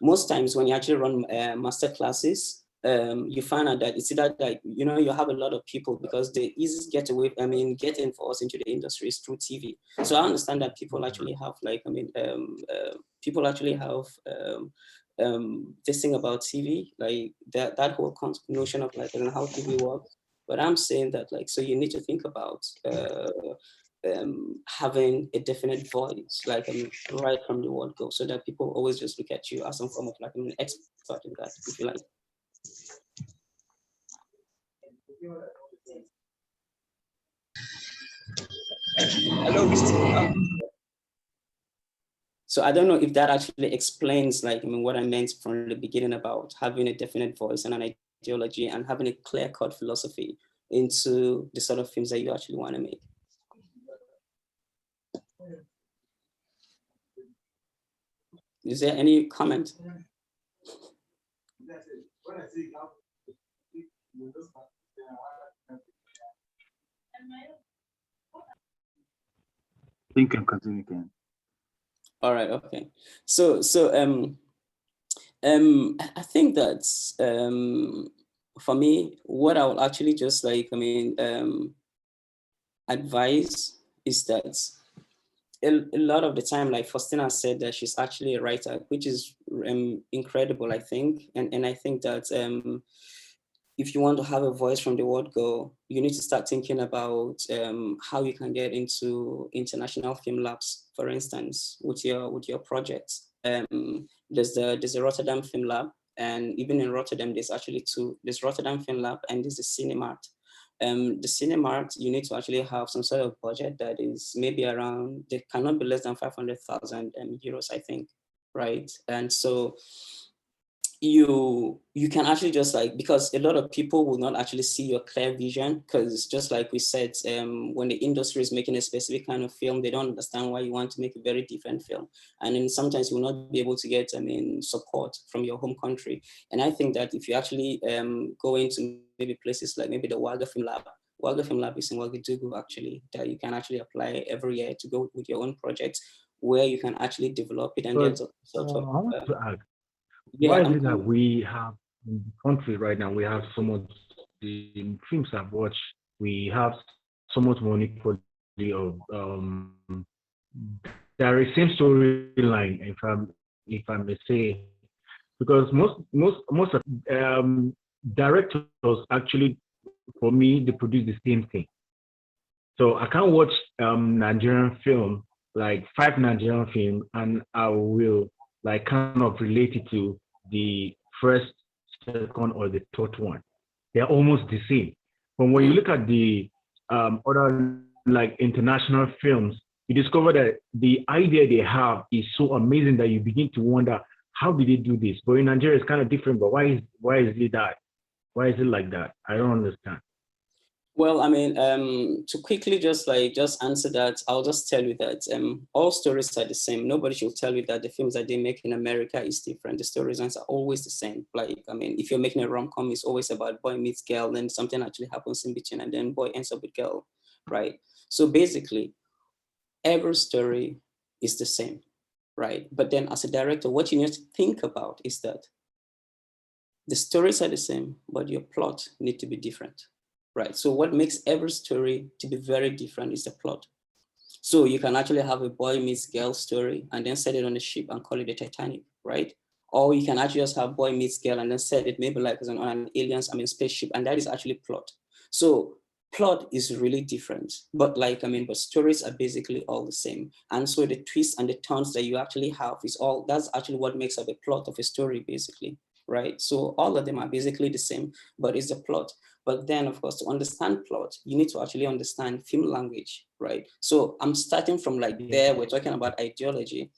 most times when you actually run master classes, you find out that it's either that, you know, you have a lot of people because the easiest getaway, I mean, getting for us into the industry is through TV. So I understand that people actually have like, I mean, people actually have this thing about TV, like that whole notion of like, I don't know how TV works. But I'm saying that like, so you need to think about having a definite voice, like, I mean, right from the word go, so that people always just look at you as some form of like, I mean, expert in that, if you like. Hello, so I don't know if that actually explains, like, I mean, what I meant from the beginning about having a definite voice and an ideology and having a clear-cut philosophy into the sort of films that you actually want to make. Is there any comment? You can continue, Ken. All right. Okay. So I think that for me, what I will actually just like, I mean, advise is that a lot of the time, like Faustina said, that she's actually a writer, which is incredible, I think. And I think that if you want to have a voice from the word go, you need to start thinking about how you can get into international film labs, for instance, with your projects. There's the Rotterdam Film Lab, and even in Rotterdam, there's actually 2. There's Rotterdam Film Lab and there's the Cinemart. The Cinemart, you need to actually have some sort of budget that is maybe around, they cannot be less than 500,000 euros, I think, right? And so you can actually just like, because a lot of people will not actually see your clear vision, because just like we said, when the industry is making a specific kind of film, they don't understand why you want to make a very different film. And then sometimes you will not be able to get, I mean, support from your home country. And I think that if you actually go into maybe places like maybe the Wilder Film Lab is in Ouagadougou, actually, that you can actually apply every year to go with your own projects, where you can actually develop it and get sort of Yeah, Why is I'm it that coming. we have in the country right now, we have so much the films I've watched, we have so much money quality of there is same storyline, if I may say, because most of directors actually, for me, they produce the same thing. So I can't watch Nigerian film, like five Nigerian film, and I will like kind of relate it to the first, second, or the third one. They're almost the same. But when you look Mm. at the other like international films, you discover that the idea they have is so amazing that you begin to wonder how did they do this. But in Nigeria, it's kind of different. But why is it that? Why is it like that? I don't understand. Well, I mean, to quickly just answer that, I'll just tell you that all stories are the same. Nobody should tell you that the films that they make in America is different. The storylines are always the same. Like, I mean, if you're making a rom-com, it's always about boy meets girl, then something actually happens in between, and then boy ends up with girl, right? So basically, every story is the same, right? But then as a director, what you need to think about is that the stories are the same, but your plot need to be different, right? So what makes every story to be very different is the plot. So you can actually have a boy meets girl story and then set it on a ship and call it the Titanic, right? Or you can actually just have boy meets girl and then set it maybe like as on an aliens, I mean spaceship, and that is actually plot. So plot is really different, but like, I mean, but stories are basically all the same. And so the twists and the turns that you actually have is all, that's actually what makes up a plot of a story basically, right? So all of them are basically the same, but it's the plot. But then, of course, to understand plot, you need to actually understand film language, right? So I'm starting from like Yeah. there, we're talking about ideology,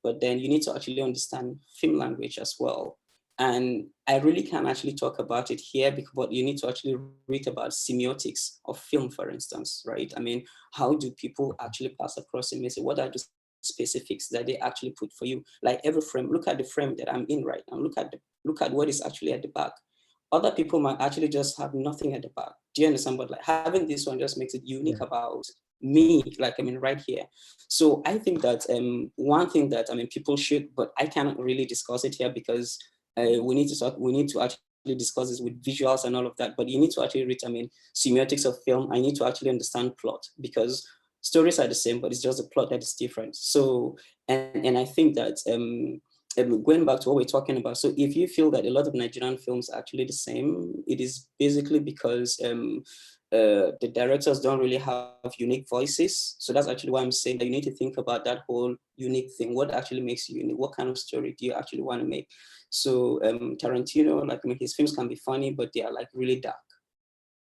but then you need to actually understand film language as well. And I really can't actually talk about it here because but you need to actually read about semiotics of film, for instance, right? I mean, how do people actually pass across a message? What are the specifics that they actually put for you? Like every frame, look at the frame that I'm in right now. Look at what is actually at the back. Other people might actually just have nothing at the back. Do you understand? But like having this one just makes it unique Yeah. about me, like I mean, right here. So I think that one thing that I mean people should, but I cannot really discuss it here because we need to talk. We need to actually discuss this with visuals and all of that. But you need to actually read, I mean, semiotics of film. I need to actually understand plot because stories are the same, but it's just the plot that is different. So and I think that going back to what we're talking about, so if you feel that a lot of Nigerian films are actually the same, it is basically because the directors don't really have unique voices. So that's actually why I'm saying that you need to think about that whole unique thing. What actually makes you unique? What kind of story do you actually want to make? So Tarantino, like I mean, his films can be funny, but they are like really dark,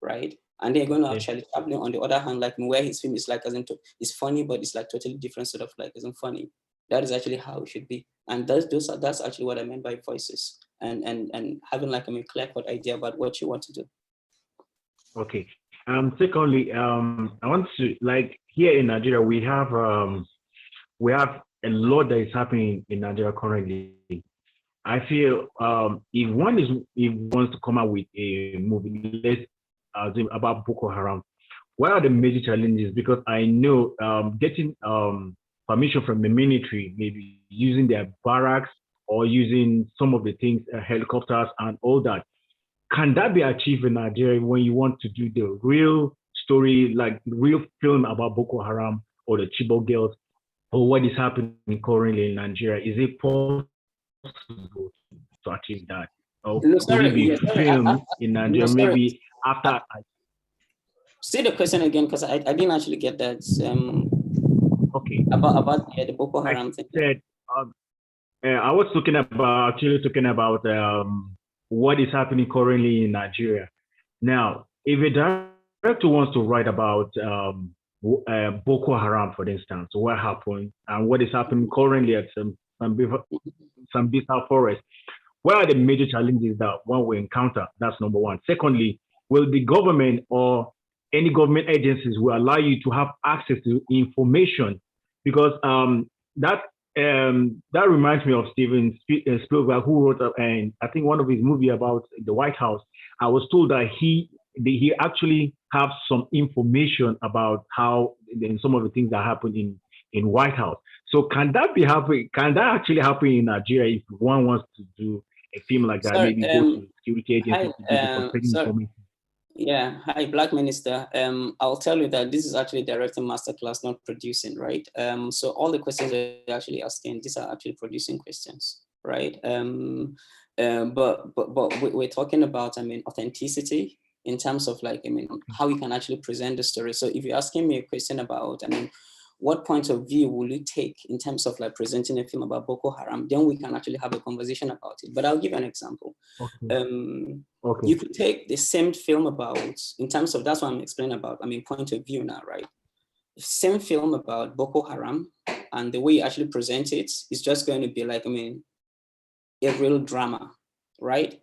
right? And then you're going to have Yeah. Charlie Chaplin on the other hand, like where his film is like as in it's funny, but it's like totally different sort of like isn't funny. That is actually how it should be. And that's actually what I meant by voices and having like a clear cut idea about what you want to do. Okay. Secondly, I want to like here in Nigeria we have a lot that is happening in Nigeria currently. I feel if wants to come out with a movie, let's about Boko Haram, what are the major challenges? Because I know getting permission from the military, maybe using their barracks or using some of the things, helicopters and all that. Can that be achieved in Nigeria when you want to do the real story, like real film about Boko Haram or the Chibok girls, or what is happening currently in Nigeria? Is it possible to achieve that? Or could it be No, filmed sorry, in yeah, sorry, Nigeria maybe no, sorry. after Say the question again because I didn't actually get that okay. about yeah, the Boko Like Haram you thing. said, I was actually talking about what is happening currently in Nigeria. Now, if a director wants to write about Boko Haram, for instance, what happened and what is happening currently at some forest, what are the major challenges that one will encounter? That's number one. Secondly, will the government or any government agencies will allow you to have access to information? Because that reminds me of Steven Spielberg, who wrote and I think one of his movie about the White House. I was told that he actually have some information about how in some of the things that happen in White House. So can that be happen? Can that actually happen in Nigeria if one wants to do a film like that, Sorry, maybe go to security hi, agencies to do the frustrating sorry, information. yeah, hi, Black Minister. I'll tell you that this is actually directing masterclass, not producing, right? So all the questions that you're actually asking, these are actually producing questions, right? But we're talking about, I mean, authenticity in terms of like, I mean, how you can actually present the story. So if you're asking me a question about, I mean, what point of view will you take in terms of like presenting a film about Boko Haram, then we can actually have a conversation about it. But I'll give you an example. Okay. You could take the same film about, in terms of, that's what I'm explaining about, I mean, point of view now, right? Same film about Boko Haram, and the way you actually present it is just going to be like, I mean, a real drama, right?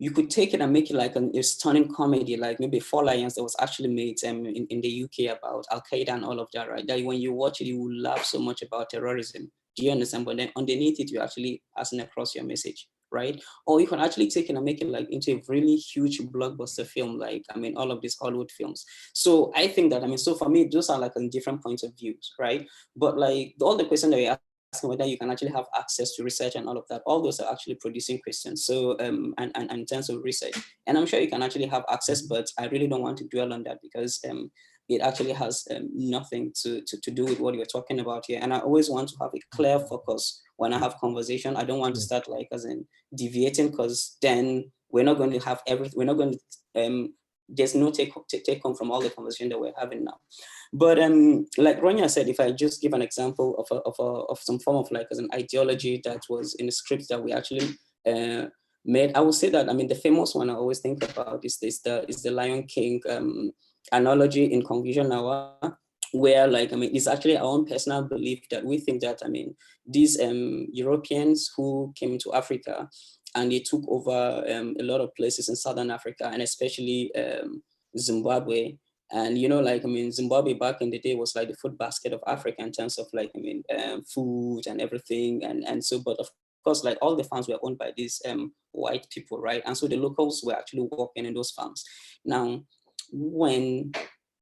You could take it and make it like a stunning comedy, like maybe Four Lions that was actually made in the UK about Al-Qaeda and all of that, right? That when you watch it, you will laugh so much about terrorism. Do you understand? But then underneath it, you're actually passing across your message, right? Or you can actually take it and make it like into a really huge blockbuster film, like, I mean, all of these Hollywood films. So I think that, I mean, so for me, those are like on different points of views, right? But like all the questions that we ask, asking whether you can actually have access to research and all of that. All those are actually producing questions. So, and in terms of research, and I'm sure you can actually have access, but I really don't want to dwell on that because it actually has nothing to do with what you're talking about here. And I always want to have a clear focus when I have conversation. I don't want to start like as in deviating, because then we're not going to have everything. We're not going to, there's no take home from all the conversation that we're having now. But like Ronya said, if I just give an example of some form of like as an ideology that was in the script that we actually made, I would say that, I mean, the famous one I always think about is the Lion King analogy in Confusion Hour, where like, I mean, it's actually our own personal belief that we think that, I mean, these Europeans who came to Africa and they took over a lot of places in Southern Africa, and especially Zimbabwe. And, you know, like, I mean, Zimbabwe back in the day was like the food basket of Africa in terms of like, I mean, food and everything. And so, but of course, like all the farms were owned by these white people, right? And so the locals were actually working in those farms. Now, when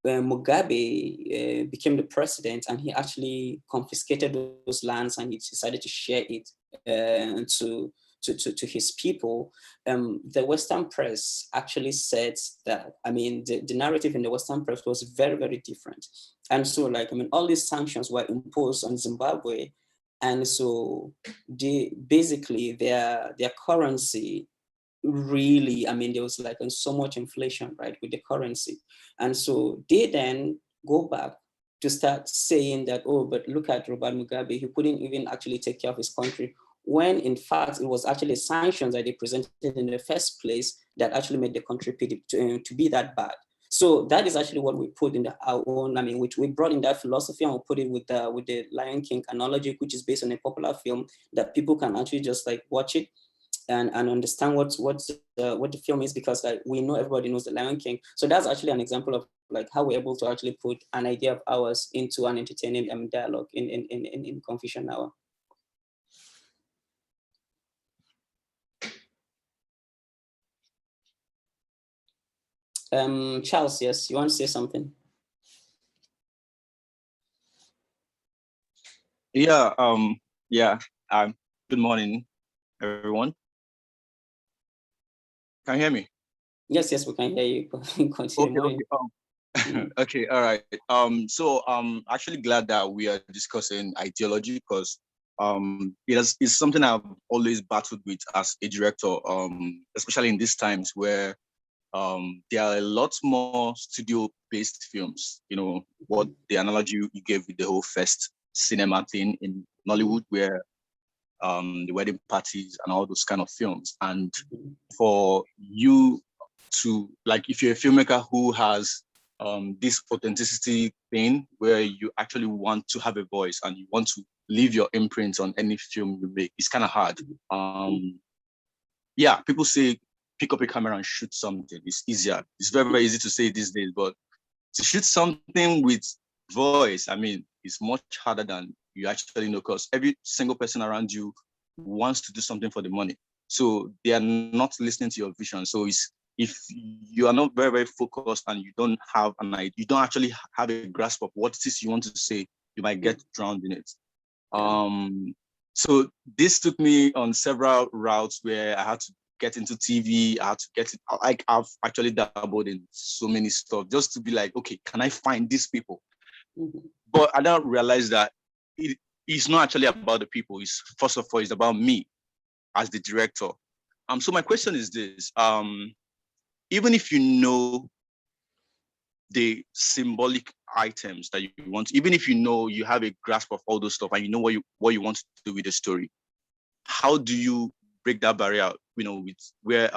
Mugabe became the president, and he actually confiscated those lands and he decided to share it to his people, the Western press actually said that, I mean, the narrative in the Western press was very, very different. And so like, I mean, all these sanctions were imposed on Zimbabwe. And so basically their currency really, I mean, there was like so much inflation, right, with the currency. And so they then go back to start saying that, oh, but look at Robert Mugabe, he couldn't even actually take care of his country, when in fact it was actually sanctions that they presented in the first place that actually made the country to be that bad. So that is actually what we put in our own, I mean, which we brought in that philosophy, and we put it with the Lion King analogy, which is based on a popular film that people can actually just like watch it and understand what the film is, because like we know everybody knows the Lion King. So that's actually an example of like how we're able to actually put an idea of ours into an entertaining dialogue in Confusion Hour. Charles, yes, you want to say something? Yeah, good morning, everyone. Can you hear me? Yes, we can hear you. Continue. Okay. Okay, all right. So I'm actually glad that we are discussing ideology, because it's something I've always battled with as a director, especially in these times where there are a lot more studio-based films. You know, what the analogy you gave with the whole first cinema thing in Nollywood, where the wedding parties and all those kind of films. And for you to, like, if you're a filmmaker who has this authenticity thing where you actually want to have a voice and you want to leave your imprint on any film you make, it's kind of hard. Yeah, people say pick up a camera and shoot something. It's easier. It's very, very easy to say these days, but to shoot something with voice, I mean, it's much harder than you actually know, because every single person around you wants to do something for the money. So they are not listening to your vision. So if you are not very, very focused and you don't have an idea, you don't actually have a grasp of what it is you want to say, you might get drowned in it. So this took me on several routes where I had to get into TV. I had to get it. Like I've actually dabbled in so many stuff just to be like, okay, can I find these people? Mhm. But I don't realize that it's not actually about the people. It's first of all, it's about me as the director. So my question is this: even if you know the symbolic items that you want, even if you know you have a grasp of all those stuff and you know what you want to do with the story, how do you break that barrier? With where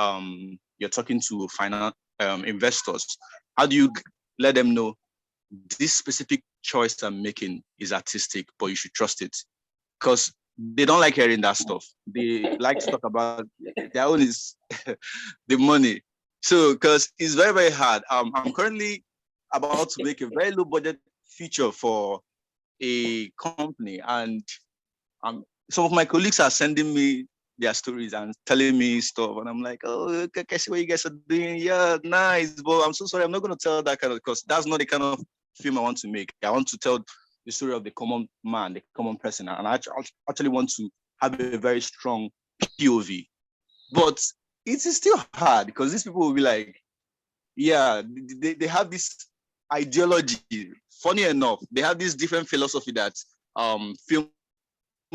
you're talking to final investors, how do you let them know this specific choice I'm making is artistic, but you should trust it? Because they don't like hearing that stuff. They like to talk about their own is the money. So, because it's very, very hard. I'm currently about to make a very low budget feature for a company, and some of my colleagues are sending me their stories and telling me stuff, and I'm like, oh, okay, I see what you guys are doing. Yeah, nice, but I'm so sorry, I'm not going to tell that kind of, because that's not the kind of film I want to make. I want to tell the story of the common man, the common person, and I actually want to have a very strong POV. But it is still hard because these people will be like, yeah, they have this ideology. Funny enough, they have this different philosophy that film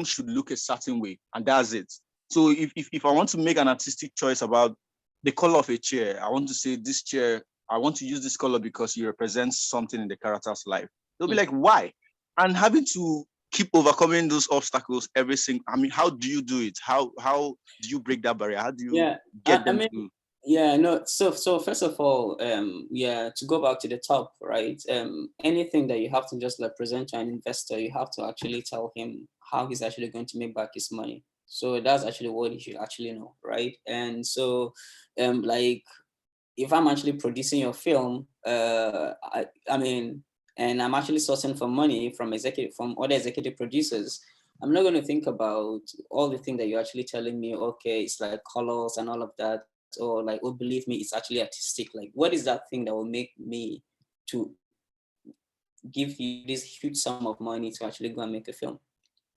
should look a certain way, and that's it. So if I want to make an artistic choice about the color of a chair, I want to say this chair, I want to use this color because it represents something in the character's life. They'll be like, why? And having to keep overcoming those obstacles every single, I mean, how do you do it? How do you break that barrier? How do you Yeah, get I them mean, to? yeah, no. So first of all, yeah, to go back to the top, right? Anything that you have to just like present to an investor, you have to actually tell him how he's actually going to make back his money. So that's actually what he should actually know, right? And so, like if I'm actually producing your film, I mean, and I'm actually sourcing for money from other executive producers, I'm not going to think about all the things that you're actually telling me. Okay, it's like colors and all of that, or like, oh, believe me, it's actually artistic. Like, what is that thing that will make me to give you this huge sum of money to actually go and make a film?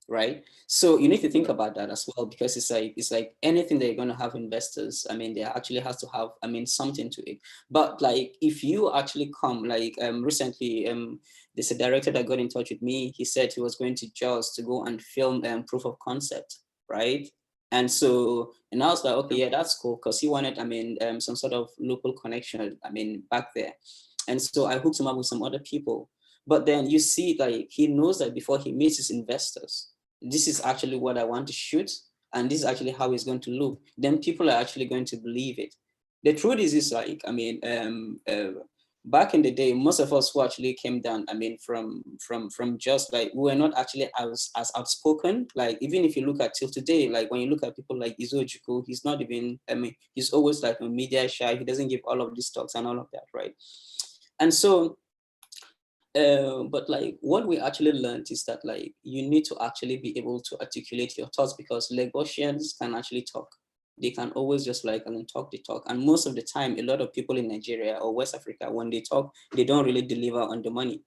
Right, so you need to think about that as well, because it's like anything that you're going to have investors, I mean, there actually has to have, I mean, something to it. But like if you actually come, like recently there's a director that got in touch with me. He said he was going to Jaws to go and film proof of concept, right? And I was like, okay, yeah, that's cool, because he wanted, I mean, some sort of local connection, I mean, back there. And so I hooked him up with some other people. But then you see, like, he knows that before he meets his investors, this is actually what I want to shoot, and this is actually how it's going to look. Then people are actually going to believe it. The truth is like, I mean, back in the day, most of us who actually came down, I mean, from just like, we were not actually as outspoken. Like, even if you look at till today, like when you look at people like Izojuku, he's not even, I mean, he's always like a media shy. He doesn't give all of these talks and all of that, right? And so, but like what we actually learned is that like you need to actually be able to articulate your thoughts, because Lagosians can actually talk. They can always just like talk the talk. And most of the time, a lot of people in Nigeria or West Africa, when they talk, they don't really deliver on the money.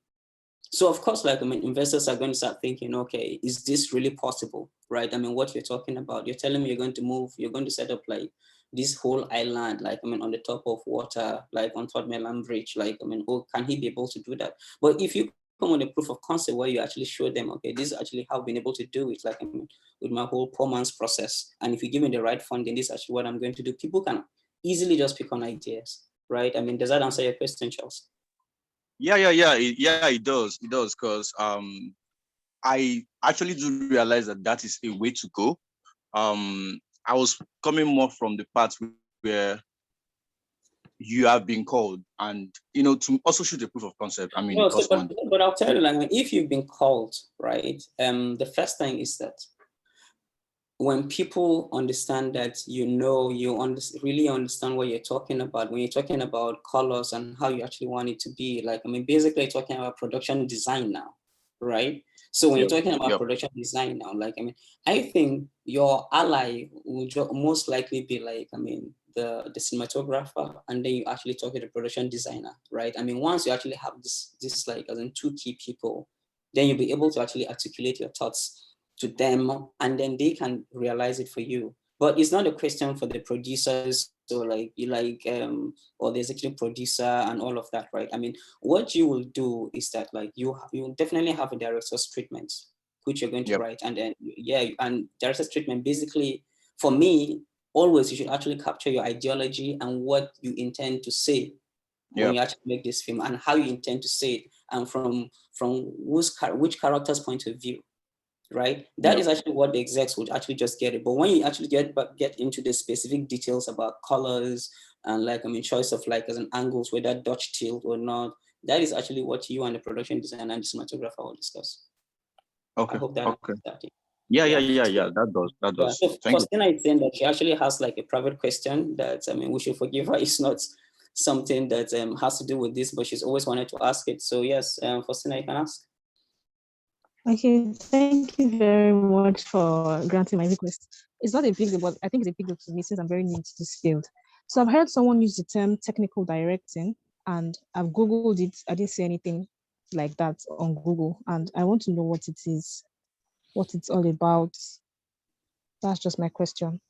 So of course, like, I mean, investors are going to start thinking, okay, is this really possible, right? I mean, what you're talking about, you're telling me you're going to move, you're going to set up like this whole island, like, I mean, on the top of water, like on Third Mainland Bridge, like, I mean, oh, can he be able to do that? But if you come with a proof of concept where you actually show them, okay, this is actually how I've been able to do it, like, I mean, with my whole poor man's process. And if you give me the right funding, this is actually what I'm going to do. People can easily just pick on ideas, right? I mean, does that answer your question, Charles? Yeah, it does. It does, because I actually do realize that that is a way to go. I was coming more from the part where you have been called, and to also shoot a proof of concept. I mean, No, it so, costs money. but I'll tell you, like, if you've been called, right? The first thing is that when people understand that, really understand what you're talking about, when you're talking about colors and how you actually want it to be, like, I mean, basically talking about production design now, right? So when you're talking about production design now, like, I mean, I think your ally will most likely be like, I mean, the cinematographer, and then you actually talk to the production designer, right? I mean, once you actually have this like, as in two key people, then you'll be able to actually articulate your thoughts to them, and then they can realize it for you. But it's not a question for the producers, so or the executive producer and all of that, right? I mean, what you will do is that like you definitely have a director's treatment, which you're going to write, and then and director's treatment basically, for me, always you should actually capture your ideology and what you intend to say when you actually make this film, and how you intend to say it, and from which character's point of view, right? That is actually what the execs would actually just get it. But when you actually get into the specific details about colors and choice of as an angles, whether Dutch tilt or not, that is actually what you and the production designer and the cinematographer will discuss. Okay. I hope that answers that. Yeah. That does. So Faustina is saying that she actually has a private question that we should forgive her. It's not something that has to do with this, but she's always wanted to ask it. So yes, Faustina, you can ask. Okay, thank you very much for granting my request. It's not a big deal, but I think it's a big deal to me since I'm very new to this field. So I've heard someone use the term technical directing, and I've Googled it. I didn't see anything like that on Google, and I want to know what it is, what it's all about. That's just my question.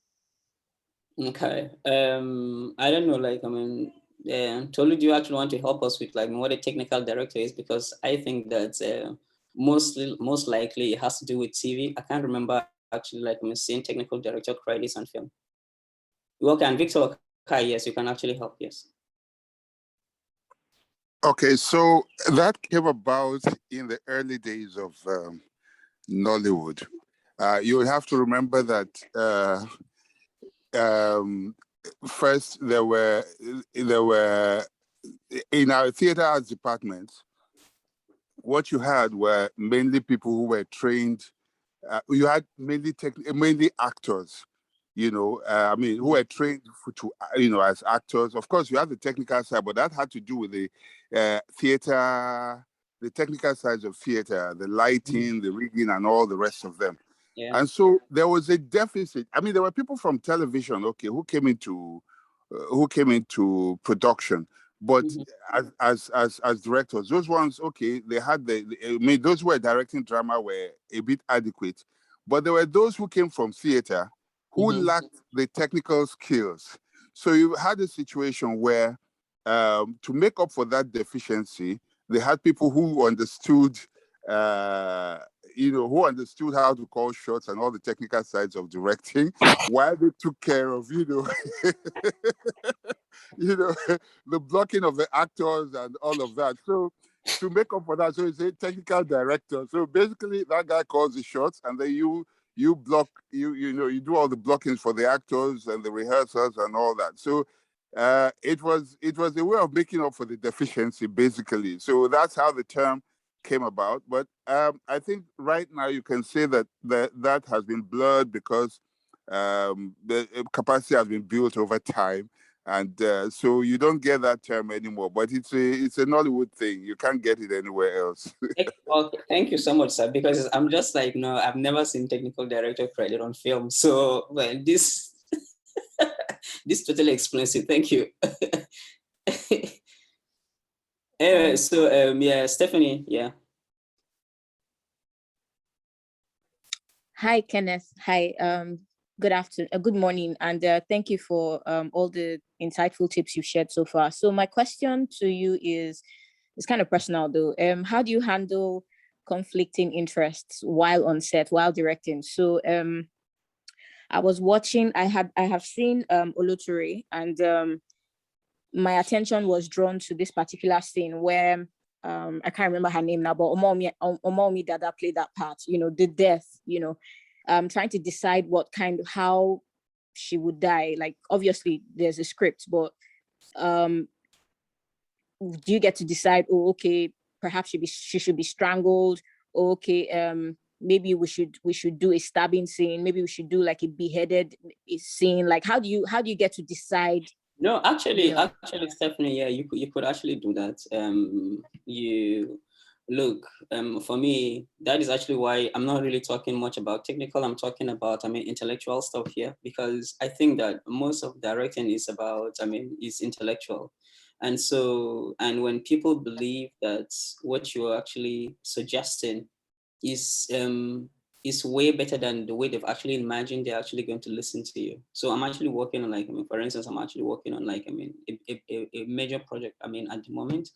Okay. I don't know, Tolu, do you actually want to help us with what a technical director is? Because I think that most likely it has to do with TV. I can't remember actually seeing technical director credits on film. Okay, and Victor, yes, you can actually help, yes. Okay, so that came about in the early days of Nollywood. You will have to remember that first there were in our theater arts department, what you had were mainly people who were trained. You had mainly actors, who were trained as actors. Of course, you had the technical side, but that had to do with the theater, the technical sides of theater, the lighting, the rigging, and all the rest of them. Yeah. And so there was a deficit. I mean, there were people from television, who came into production, but as directors, those ones, they had those who were directing drama were a bit adequate, but there were those who came from theater who lacked the technical skills. So you had a situation where, to make up for that deficiency, they had people who understood, who understood how to call shots and all the technical sides of directing, while they took care of, the blocking of the actors and all of that. So to make up for that, so it's a technical director. So basically, that guy calls the shots, and then you block, you do all the blockings for the actors and the rehearsals and all that. So it was a way of making up for the deficiency, basically. So that's how the term came about. But I think right now you can say that has been blurred because the capacity has been built over time. And so you don't get that term anymore, but it's a Nollywood thing. You can't get it anywhere else. Well, thank you so much, sir, because I'm just I've never seen technical director credit on film. So, well, this this totally explains it. Thank you. Anyway, so yeah, Stephanie, yeah. Hi, Kenneth. Hi. Good afternoon, good morning, and thank you for all the insightful tips you've shared so far. So my question to you is kind of personal though. How do you handle conflicting interests while on set, while directing? So I was watching, I have seen Oloture, and my attention was drawn to this particular scene where I can't remember her name now, but Omomi Dada played that part, the death, trying to decide how she would die. Like, obviously there's a script, but do you get to decide, perhaps she should be strangled, maybe we should do a stabbing scene, maybe we should do like a beheaded scene? Like, how do you get to decide? No, actually, Stephanie, yeah, you could actually do that. For me, that is actually why I'm not really talking much about technical. I'm talking about, intellectual stuff here, because I think that most of directing is about, is intellectual. And so, and when people believe that what you're actually suggesting is is way better than the way they've actually imagined they're actually going to listen to you. So I'm actually working on, like, I mean, for instance, I'm actually working on, like, I mean, a major project, I mean, at the moment.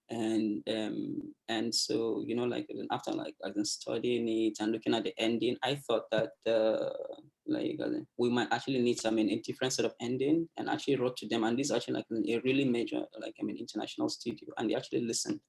And so, you know, like, after, like, I've been studying it and looking at the ending, I thought that like, we might actually need some, I mean, a different set of ending, and actually wrote to them, and this is actually like a really major, like, I mean, international studio, and they actually listened,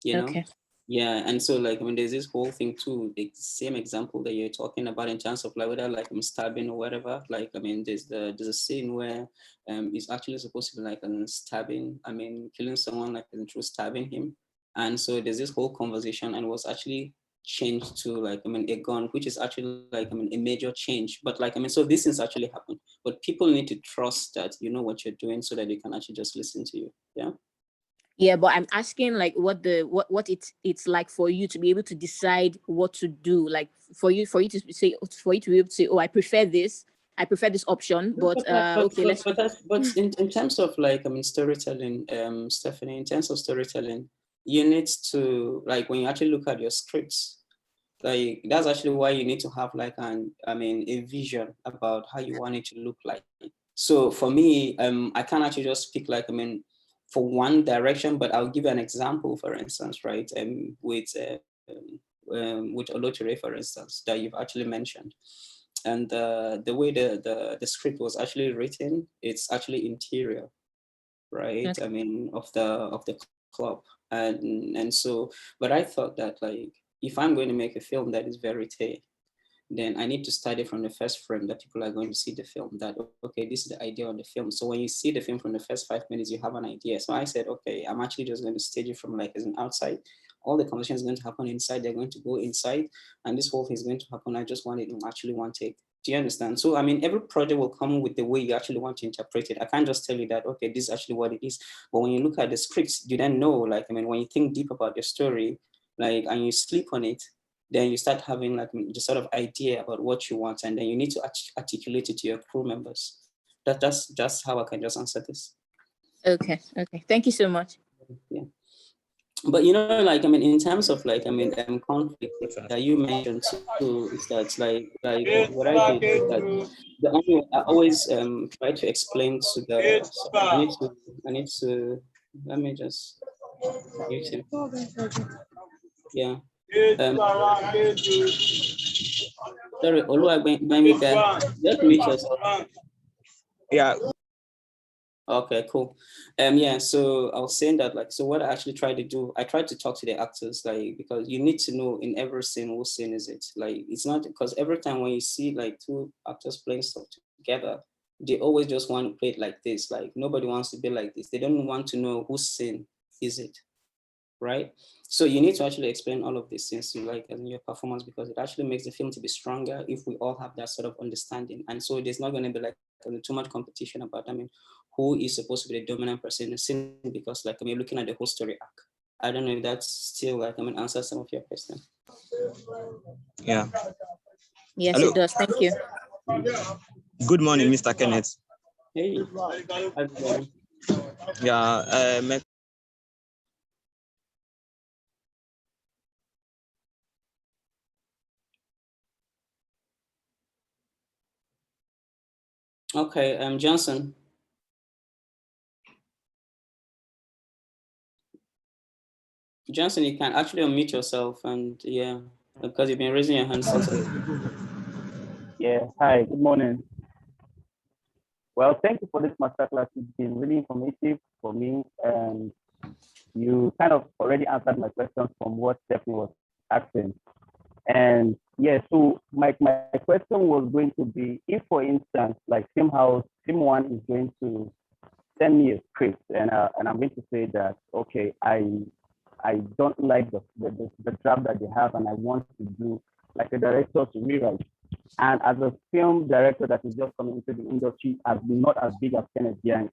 you know. Okay. Yeah, and so, like, I mean, there's this whole thing too, the same example that you're talking about in terms of, like, whether, like, I'm stabbing or whatever. Like, I mean, there's a scene where it's actually supposed to be like stabbing, I mean, killing someone, like, through stabbing him. And so there's this whole conversation, and it was actually changed to, like, I mean, a gun, which is actually, like, I mean, a major change. But, like, I mean, so these things actually happen, but people need to trust that you know what you're doing, so that they can actually just listen to you. Yeah. Yeah, but I'm asking, like, what it's like for you to be able to decide what to do, like, for you to say, for you to be able to say, oh, I prefer this option, but okay, let's. But in terms of, like, I mean, storytelling, Stephanie, in terms of storytelling, you need to, like, when you actually look at your scripts, like, that's actually why you need to have, like, I mean, a vision about how you want it to look like. So for me, I can't actually just speak, like, I mean, for one direction, but I'll give you an example, for instance, right? With Oloture, for instance, that you've actually mentioned. And the way the script was actually written, it's actually interior, right? Okay. I mean, of the club. And so, but I thought that, like, if I'm going to make a film that is verite, then I need to study from the first frame that people are going to see the film, that, okay, this is the idea of the film. So when you see the film from the first 5 minutes, you have an idea. So I said, okay, I'm actually just going to stage it from, like, as an outside. All the conversation is going to happen inside. They're going to go inside, and this whole thing is going to happen. I just want it in actually one take. Do you understand? So, I mean, every project will come with the way you actually want to interpret it. I can't just tell you that, okay, this is actually what it is. But when you look at the scripts, you then know, like, I mean, when you think deep about your story, like, and you sleep on it, then you start having, like, the sort of idea about what you want, and then you need to articulate it to your crew members. That's just how I can just answer this. Okay. Thank you so much. Yeah. But, you know, like, I mean, in terms of, like, I mean, conflict that you mentioned too, is that, like what I did is that the only way I always try to explain to the. Sorry, I need to let me just mute him. Yeah. Sorry, Oluwagbemika, just mute yourself. Yeah. Okay, cool. Yeah, so I was saying that, like, so what I actually tried to do, I tried to talk to the actors, like, because you need to know in every scene, whose scene is it? Like, it's not, because every time when you see, like, two actors playing stuff together, they always just want to play it like this. Like, nobody wants to be like this. They don't want to know whose scene is it, right? So you need to actually explain all of these things to, like, in your performance, because it actually makes the film to be stronger if we all have that sort of understanding. And so there's not going to be, like, too much competition about, I mean, who is supposed to be the dominant person in the scene, because, like, I mean, looking at the whole story arc. I don't know if that's still, like, I mean, answer some of your questions. Yeah. Yes, Hello. it does. Thank you. Good morning, Mr. Kenneth. Hey, everybody. Yeah. Okay, Johnson. Johnson, you can actually unmute yourself, and yeah, because you've been raising your hand since. Yeah, hi, good morning. Well, thank you for this masterclass. It's been really informative for me, and you kind of already answered my questions from what Stephanie was asking. And yeah, so my question was going to be, if for instance, like Film House, Film One is going to send me a script, and I'm going to say that, okay, I don't like the draft that they have, and I want to do like a director to rewrite. And as a film director that is just coming into the industry, as not as big as Kenneth Gyang,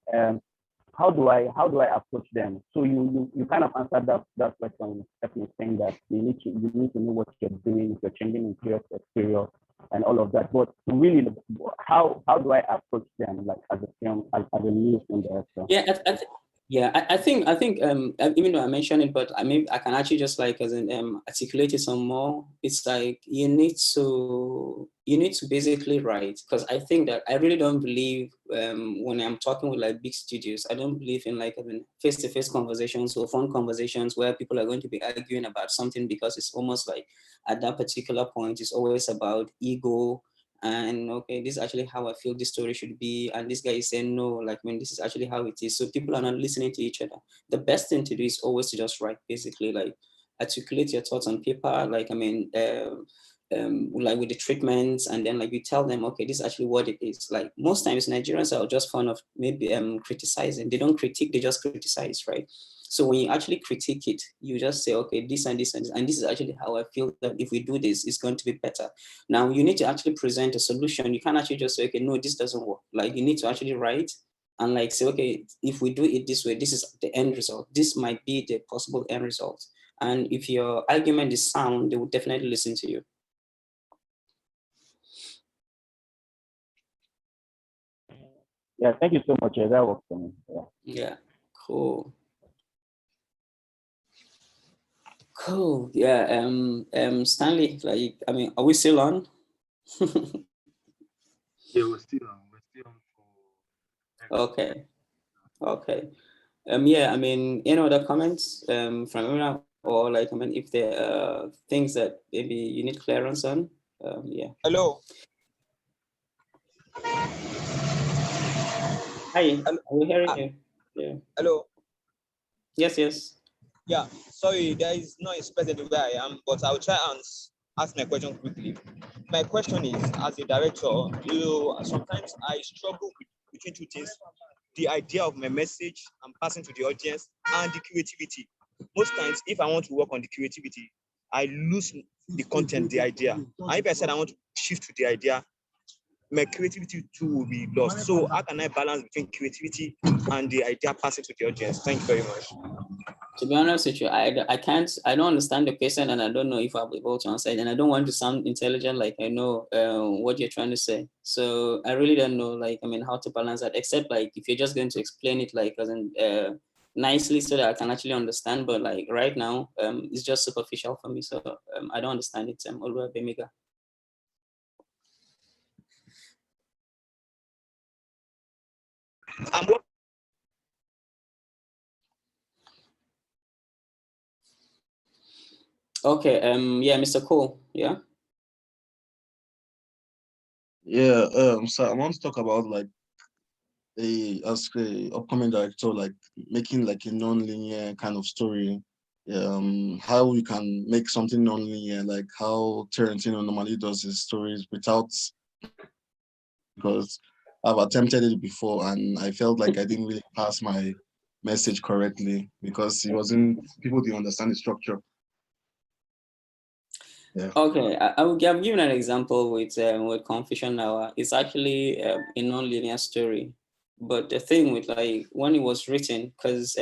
how do I approach them? So you kind of answered that question, Stephanie, saying that you need to know what you're doing, if you're changing interior to exterior and all of that. But really, how do I approach them, like as a film, as a new film director? Yeah, Yeah, I think even though I mentioned it, but I can actually just like as in articulate it some more. It's like you need to basically write, because I think that I really don't believe when I'm talking with like big studios, I don't believe in like face-to-face conversations or phone conversations where people are going to be arguing about something, because it's almost like at that particular point it's always about ego and okay, this is actually how I feel this story should be, and this guy is saying no, like when this is actually how it is, so people are not listening to each other. The best thing to do is always to just write, basically, like articulate your thoughts on paper, like like with the treatments, and then like you tell them, okay, this is actually what it is. Like most times Nigerians are just fond of maybe criticizing. They don't critique, they just criticize, right? So when you actually critique it, you just say, okay, this and this and this, and this is actually how I feel that if we do this, it's going to be better. Now you need to actually present a solution. You can't actually just say, okay, no, this doesn't work. Like you need to actually write and like say, okay, if we do it this way, this is the end result. This might be the possible end result. And if your argument is sound, they will definitely listen to you. Yeah, thank you so much. Yeah, that works for me. Yeah. Yeah, cool. Cool. Yeah. Stanley, like, I mean, are we still on? Yeah, we're still on. We're still on for. Okay. Okay. Yeah, I mean, any other comments from everyone, or like, I mean, if there are things that maybe you need clearance on, yeah. Hello. Hi, are we hearing you? Yeah. Hello. Yes, yes. Yeah, sorry, there is no present where I am, but I'll try and ask my question quickly. My question is, as a director, sometimes I struggle between two things: the idea of my message I'm passing to the audience and the creativity. Most times, if I want to work on the creativity, I lose the content, the idea. And if I said I want to shift to the idea, my creativity too will be lost. So how can I balance between creativity and the idea passing to the audience? Thank you very much. To be honest with you, I don't understand the question, and I don't know if I'll be able to answer it, and I don't want to sound intelligent, like I know what you're trying to say. So I really don't know, like, I mean, how to balance that, except like if you're just going to explain it like as in nicely so that I can actually understand. But like right now, it's just superficial for me, so I don't understand it. Olua Bemiga. Okay. Yeah, Mr. Cole. Yeah. Yeah. So I want to talk about like as a upcoming director, like making like a non-linear kind of story. How you can make something non-linear, like how Tarantino normally does his stories without, because I've attempted it before and I felt like I didn't really pass my message correctly because people didn't understand the structure. Yeah. Okay, I've given an example with Confusion Hour. It's actually a non-linear story, but the thing with like when it was written, because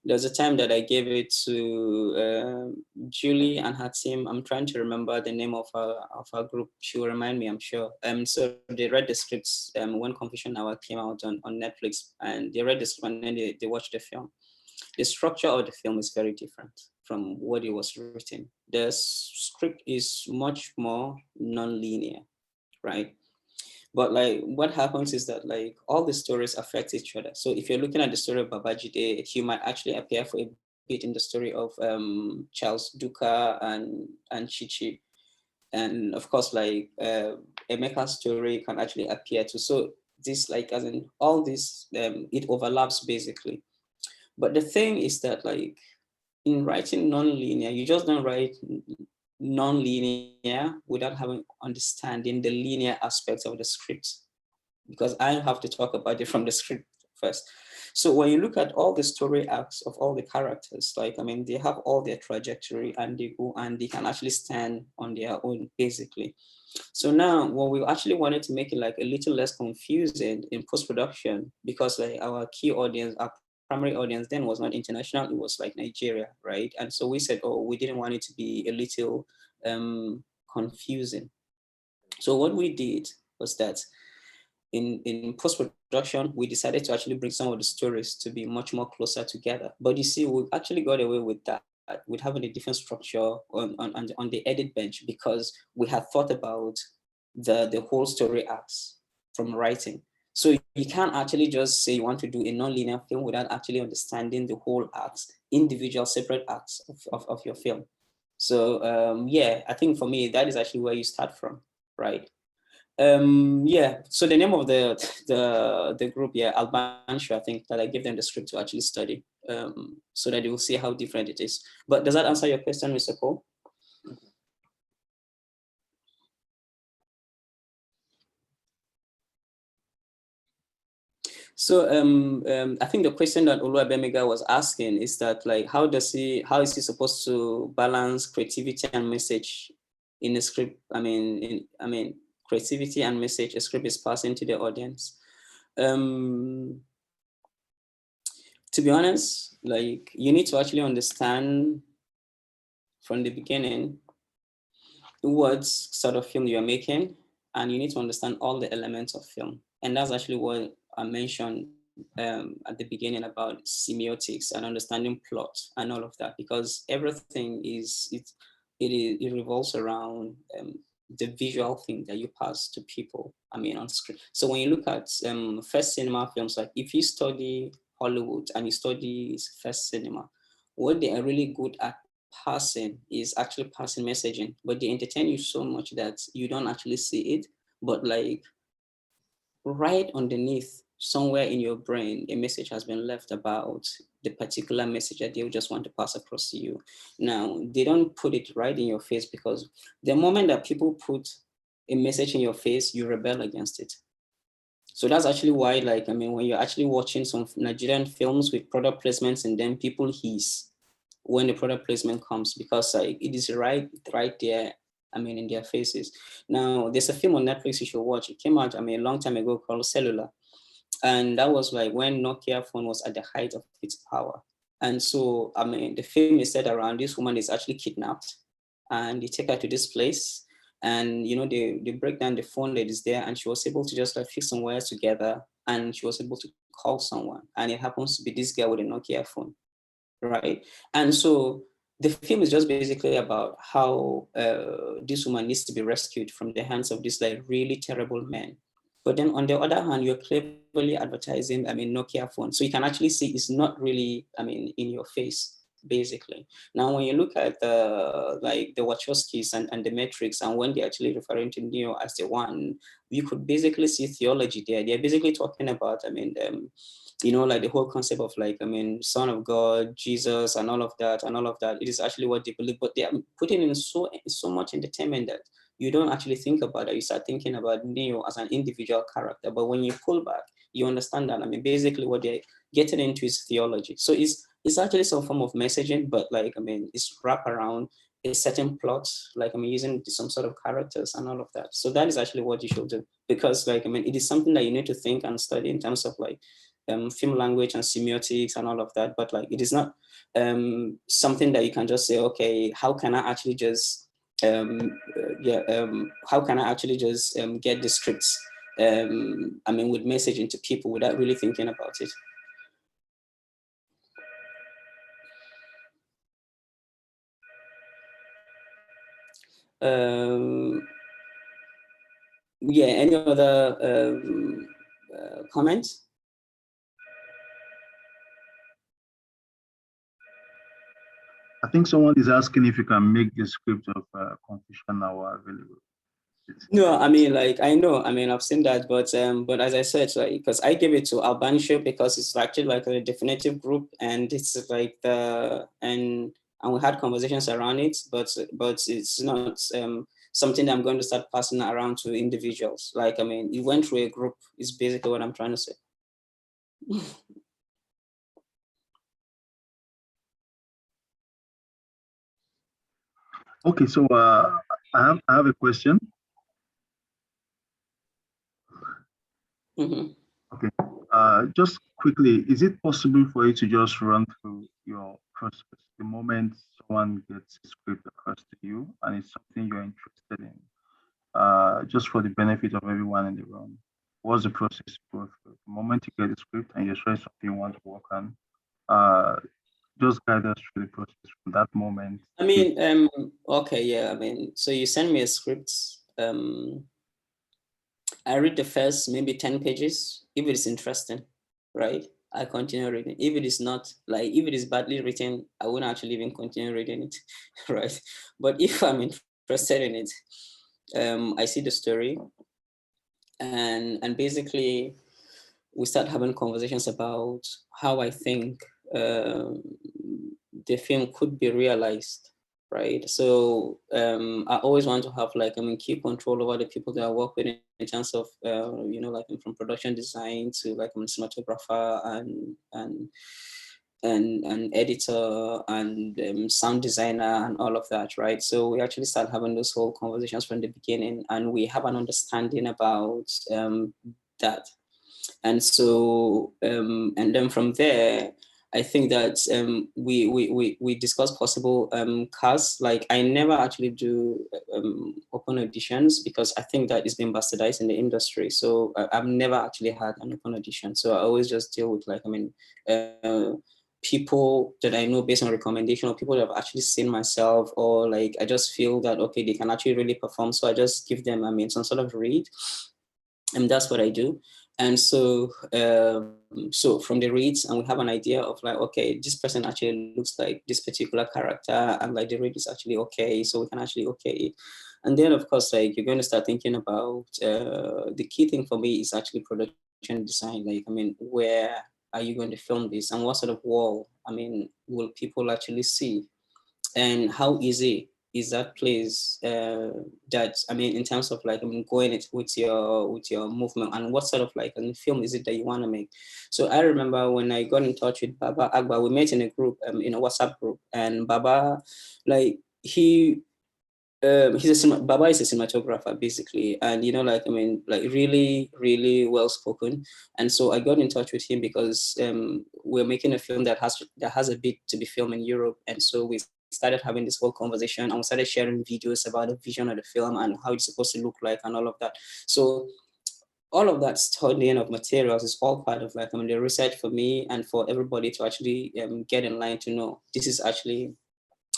there's a time that I gave it to Julie and her team. I'm trying to remember the name of our group. She will remind me, I'm sure. So they read the scripts when Confusion Hour came out on Netflix, and they read the script and then they watched the film. The structure of the film is very different from what it was written. The script is much more non-linear, right? But like what happens is that like all the stories affect each other. So if you're looking at the story of Babajide, he might actually appear for a bit in the story of Charles Duca and Chichi. And of course, like Emeka's story can actually appear too. So this like as in all this, it overlaps basically. But the thing is that like in writing non-linear, you just don't write non-linear without having understanding the linear aspects of the script, because I have to talk about it from the script first. So when you look at all the story arcs of all the characters, like, I mean, they have all their trajectory and they go and they can actually stand on their own, basically. So now what we actually wanted to make it like a little less confusing in post-production, because like our key audience, our primary audience then was not international, it was like Nigeria, right? And so we said, oh, we didn't want it to be a little confusing. So what we did was that in post-production, we decided to actually bring some of the stories to be much more closer together. But you see, we actually got away with that, with having a different structure on the edit bench, because we had thought about the whole story arcs from writing. So you can't actually just say you want to do a non-linear film without actually understanding the whole arcs, individual separate arcs of your film. So yeah, I think for me, that is actually where you start from, right? Yeah, so the name of the group, yeah, Albansha, I think that I gave them the script to actually study, so that they will see how different it is. But does that answer your question, Mr. Cole? So I think the question that Oluwabemiga was asking is that, like, how is he supposed to balance creativity and message in a script? I mean, creativity and message a script is passing to the audience. To be honest, like, you need to actually understand from the beginning what sort of film you're making, and you need to understand all the elements of film. And that's actually what I mentioned at the beginning about semiotics and understanding plot and all of that, because everything it revolves around the visual thing that you pass to people, I mean, on screen. So when you look at first cinema films, like if you study Hollywood and you study first cinema, what they are really good at passing is actually passing messaging, but they entertain you so much that you don't actually see it, but like right underneath somewhere in your brain, a message has been left about the particular message that they just want to pass across to you. Now, they don't put it right in your face, because the moment that people put a message in your face, you rebel against it. So that's actually why, like, I mean, when you're actually watching some Nigerian films with product placements and then people hiss when the product placement comes, because like it is right there, I mean, in their faces. Now, there's a film on Netflix you should watch. It came out, I mean, a long time ago, called Cellular. And that was like when Nokia phone was at the height of its power. And so, I mean, the film is set around this woman is actually kidnapped, and they take her to this place, and you know, they break down the phone that is there, and she was able to just like fix some wires together, and she was able to call someone, and it happens to be this guy with a Nokia phone, right? And so the film is just basically about how this woman needs to be rescued from the hands of this like really terrible man. But then on the other hand, you're cleverly advertising, I mean, Nokia phone. So you can actually see it's not really, I mean, in your face, basically. Now, when you look at like the Wachowskis and the Matrix, and when they're actually referring to Neo as the one, you could basically see theology there. They're basically talking about, I mean, you know, like the whole concept of like, I mean, Son of God, Jesus, and all of that, it is actually what they believe, but they are putting in so much entertainment that you don't actually think about it. You start thinking about Neo as an individual character, but when you pull back, you understand that, I mean, basically what they're getting into is theology. So it's actually some form of messaging, but like, I mean, it's wrapped around a certain plot, like, I mean, using some sort of characters and all of that. So that is actually what you should do, because like, I mean, it is something that you need to think and study in terms of like film language and semiotics and all of that. But like, it is not something that you can just say, okay, how can I actually just how can I actually just get the scripts, I mean, with messaging to people without really thinking about it. Yeah, any other comments? I think someone is asking if you can make the script of Confucian Hour available. No, I mean, like, I know, I mean, I've seen that, but as I said, like, because I gave it to Albansha because it's actually like a definitive group, and it's like and we had conversations around it, but it's not something that I'm going to start passing around to individuals. Like, I mean, it went through a group is basically what I'm trying to say. Okay, so I have a question. Mm-hmm. Okay, just quickly, is it possible for you to just run through your process the moment someone gets a script across to you and it's something you're interested in, just for the benefit of everyone in the room? what's the process you go through? The moment you get the script and you're showing something you want to work on, uh, just guide us through the process from that moment. I mean, okay, yeah. I mean, so you send me a script. I read the first maybe 10 pages. If it is interesting, right, I continue reading. If it is not, like if it is badly written, I won't actually even continue reading it, right? But if I'm interested in it, I see the story, and basically we start having conversations about how I think the film could be realized, right? So I always want to have like, I mean, keep control over the people that I work with in terms of, like from production design to like cinematographer and editor and sound designer and all of that, right? So we actually start having those whole conversations from the beginning, and we have an understanding about that. And so, and then from there, I think that we discuss possible casts. Like I never actually do open auditions because I think that it's been bastardized in the industry. So I've never actually had an open audition. So I always just deal with like, I mean, people that I know based on recommendation, or people that have actually seen myself, or like I just feel that okay, they can actually really perform. So I just give them, I mean, some sort of read, and that's what I do. And so, so from the reads, and we have an idea of like, okay, this person actually looks like this particular character, and like the read is actually okay, so we can actually okay it. And then of course, like you're going to start thinking about the key thing for me is actually production design. Like, I mean, where are you going to film this, and what sort of wall, I mean, will people actually see, and how easy is that place that, I mean, in terms of like, I mean, going it with your movement, and what sort of like a film is it that you want to make? So I remember when I got in touch with Baba Agba, we met in a group, in a WhatsApp group, and Baba, like Baba is a cinematographer basically, and like, I mean, like really, really well spoken. And so I got in touch with him because we're making a film that has a bit to be filmed in Europe, and so we started having this whole conversation, and we started sharing videos about the vision of the film and how it's supposed to look like and all of that. So all of that studying of materials is all part of like, I mean, the research for me and for everybody to actually get in line to know this is actually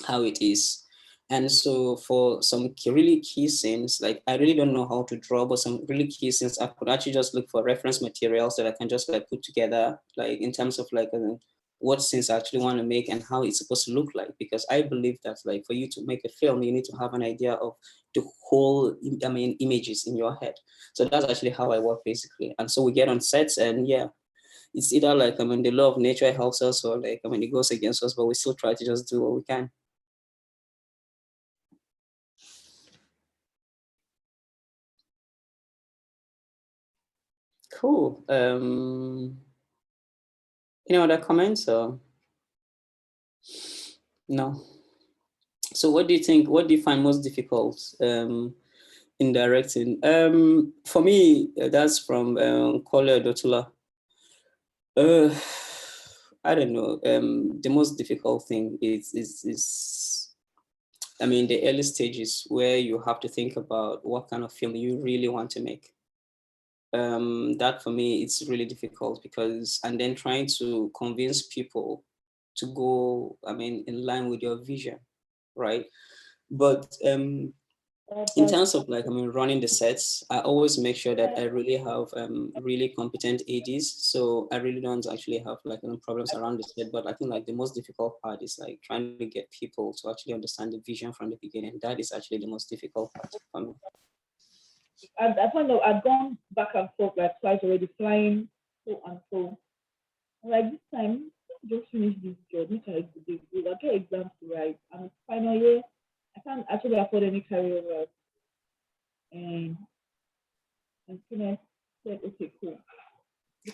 how it is. And so for some really key scenes, like I really don't know how to draw, but some really key scenes, I could actually just look for reference materials that I can just like put together, like in terms of like what scenes I actually want to make and how it's supposed to look like. Because I believe that like for you to make a film, you need to have an idea of the whole, I mean, images in your head. So that's actually how I work basically. And so we get on sets, and yeah, it's either like, I mean, the law of nature helps us, or like, I mean, it goes against us, but we still try to just do what we can. Cool. Any other comments or no? So what do you think? What do you find most difficult in directing? For me, that's from Kole Dotula. I don't know. The most difficult thing is I mean, the early stages where you have to think about what kind of film you really want to make. That for me, it's really difficult because, and then trying to convince people to go, I mean, in line with your vision, right? But in terms of like, I mean, running the sets, I always make sure that I really have really competent ADs. So I really don't actually have like any problems around the set. But I think like the most difficult part is like trying to get people to actually understand the vision from the beginning. That is actually the most difficult part for me. I find that I've gone back and forth like twice already, flying so and so. Like this time, just finish this job, which I could do. I get exams to write, and final year, I can't actually afford any carryover. And Kenneth said, okay, cool.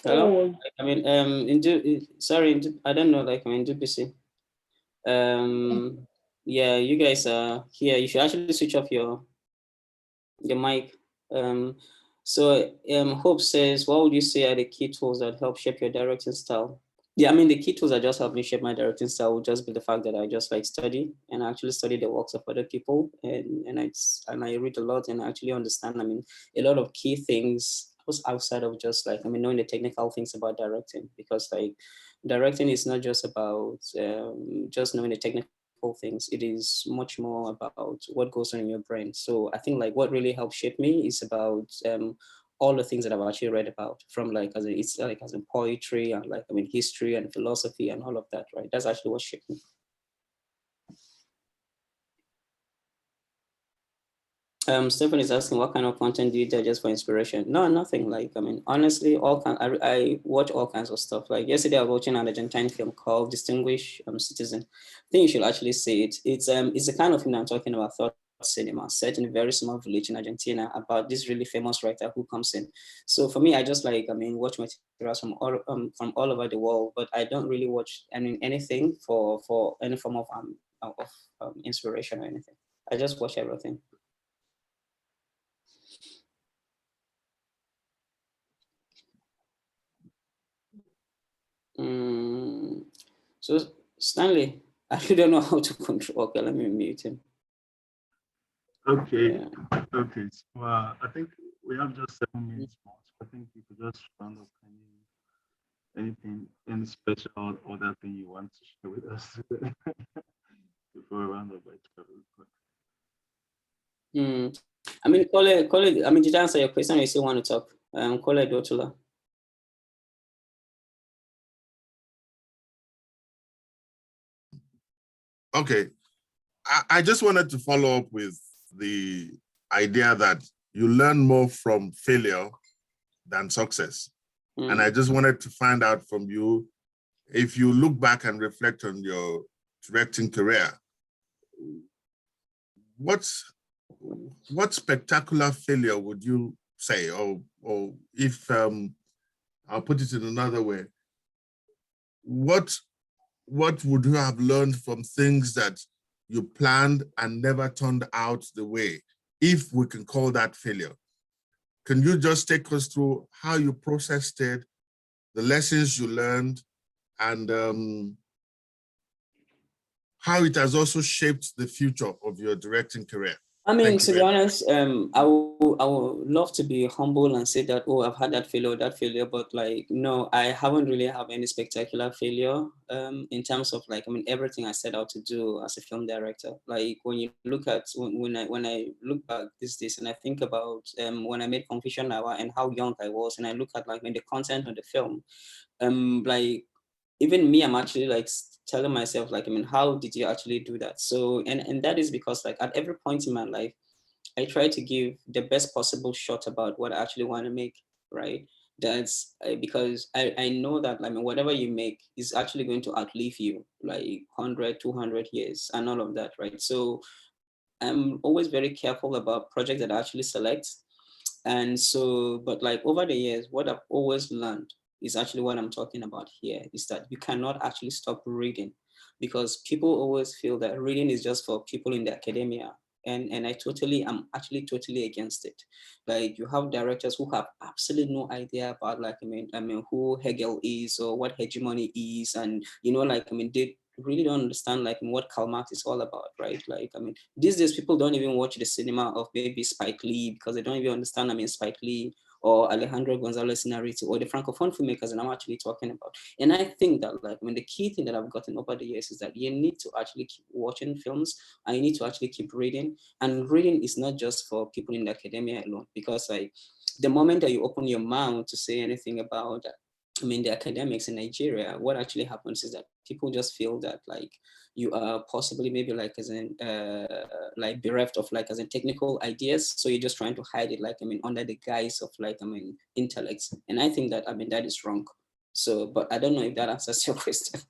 Hello? I mean, I don't know, like, I mean, DPC. Yeah, you guys are here. You should actually switch off your mic. Hope says, what would you say are the key tools that help shape your directing style? Yeah, I mean, the key tools that just help me shape my directing style would just be the fact that I just like study and actually study the works of other people, and I read a lot and actually understand, I mean, a lot of key things purpose outside of just like, knowing the technical things about directing, because like directing is not just about just knowing the technical things. It is much more about what goes on in your brain. So I think like what really helped shape me is about all the things that I've actually read about, from like it's like as in poetry and like history and philosophy and all of that, right? That's actually what shaped me. Stephen is asking, what kind of content do you digest for inspiration? No, nothing. Like, honestly, I watch all kinds of stuff. Like yesterday, I was watching an Argentine film called Distinguished Citizen. I think you should actually see it. It's the kind of film I'm talking about, thought cinema, set in a very small village in Argentina, about this really famous writer who comes in. So for me, I just like, watch materials from all over the world, but I don't really watch anything for any form of inspiration or anything. I just watch everything. So Stanley, I actually don't know how to control. Okay, let me mute him. Okay. Yeah. Okay. So I think we have just 7 minutes more. So I think you could just round up any special or other thing you want to share with us before we round up by 12 o'clock. Kole, did I answer your question or you still want to talk? Kole Dotula. Okay. I just wanted to follow up with the idea that you learn more from failure than success. And I just wanted to find out from you, if you look back and reflect on your directing career, what spectacular failure would you say, or if I'll put it in another way, what would you have learned from things that you planned and never turned out the way, if we can call that failure? Can you just take us through how you processed it, the lessons you learned, and how it has also shaped the future of your directing career? To be honest, I would love to be humble and say that, oh, I've had that failure, but like, no, I haven't really had any spectacular failure in terms of like, everything I set out to do as a film director. Like when you look at, when I look back these days and I think about when I made Confusion Hour and how young I was, and I look at like the content of the film, like even me, I'm actually like telling myself like, how did you actually do that? So, and that is because like at every point in my life, I try to give the best possible shot about what I actually want to make, right? That's because I know that whatever you make is actually going to outlive you like 100, 200 years and all of that, right? So I'm always very careful about projects that I actually select. And so, but like over the years, what I've always learned is actually what I'm talking about here, is that you cannot actually stop reading, because people always feel that reading is just for people in the academia. And I'm actually totally against it. Like you have directors who have absolutely no idea about like, who Hegel is or what hegemony is. And, they really don't understand like what Karl Marx is all about, right? Like, these days people don't even watch the cinema of maybe Spike Lee because they don't even understand, Spike Lee or Alejandro Gonzalez Inarritu or the Francophone filmmakers that I'm actually talking about. And I think that like, the key thing that I've gotten over the years is that you need to actually keep watching films and you need to actually keep reading. And reading is not just for people in the academia alone, because like the moment that you open your mouth to say anything about the academics in Nigeria, what actually happens is that people just feel that like you are possibly maybe like as in like bereft of like as in technical ideas, so you're just trying to hide it like under the guise of like intellects. And I think that that is wrong. So, but I don't know if that answers your question.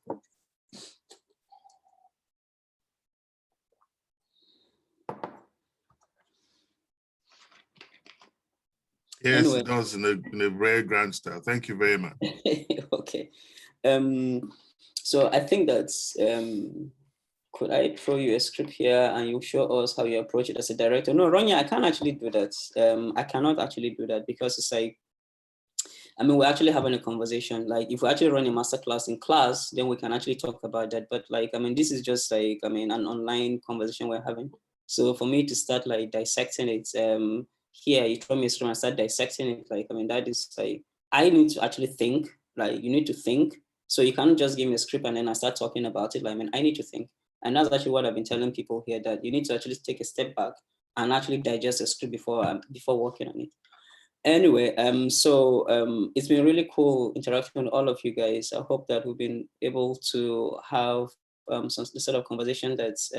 Yes, anyway. It does in a very grand style. Thank you very much. Okay. So I think that's, could I throw you a script here and you show us how you approach it as a director? No, Ronya, I can't actually do that. I cannot actually do that because it's like, we're actually having a conversation. Like if we actually run a masterclass in class, then we can actually talk about that. But like, this is just like, an online conversation we're having. So for me to start like dissecting it, here you throw me a script and start dissecting it. Like, I mean, that is like, I need to actually think. Like, you need to think. So you can't just give me a script and then I start talking about it. Like, I mean, I need to think. And that's actually what I've been telling people here, that you need to actually take a step back and actually digest a script before working on it. Anyway, it's been really cool interacting with all of you guys. I hope that we've been able to have some the sort of conversation that's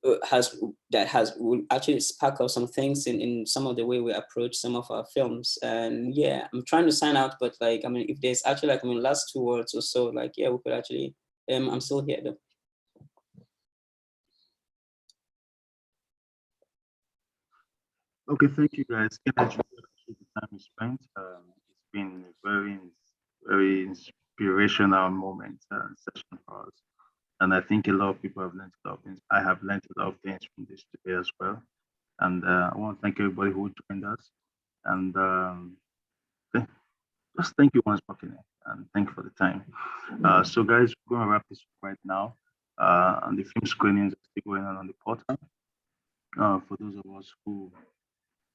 will actually spark up some things in some of the way we approach some of our films. And yeah, I'm trying to sign out, but like, I mean, if there's actually like, I mean, last 2 words or so, like, yeah, we could actually, I'm still here though. Okay, thank you guys. Can I just appreciate the time we spent? It's been a very inspirational moment session for us. And I think a lot of people have learned a lot of things. I have learned a lot of things from this today as well. And I want to thank everybody who joined us. And just thank you once for coming, and thank you for the time. So guys, we're going to wrap this up right now. And the film screenings are still going on the portal. For those of us who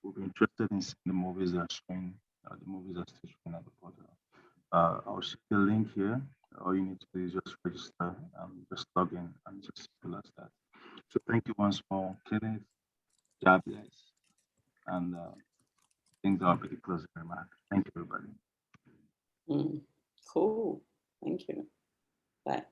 will be interested in seeing the movies that are showing, the movies are still showing at the portal. I'll share the link here. All you need to do is just register, just log in, and just simple as that. So thank you once more, Kenneth. God bless. And I think that'll be the closing remark. Thank you, everybody. Cool. Thank you. Bye.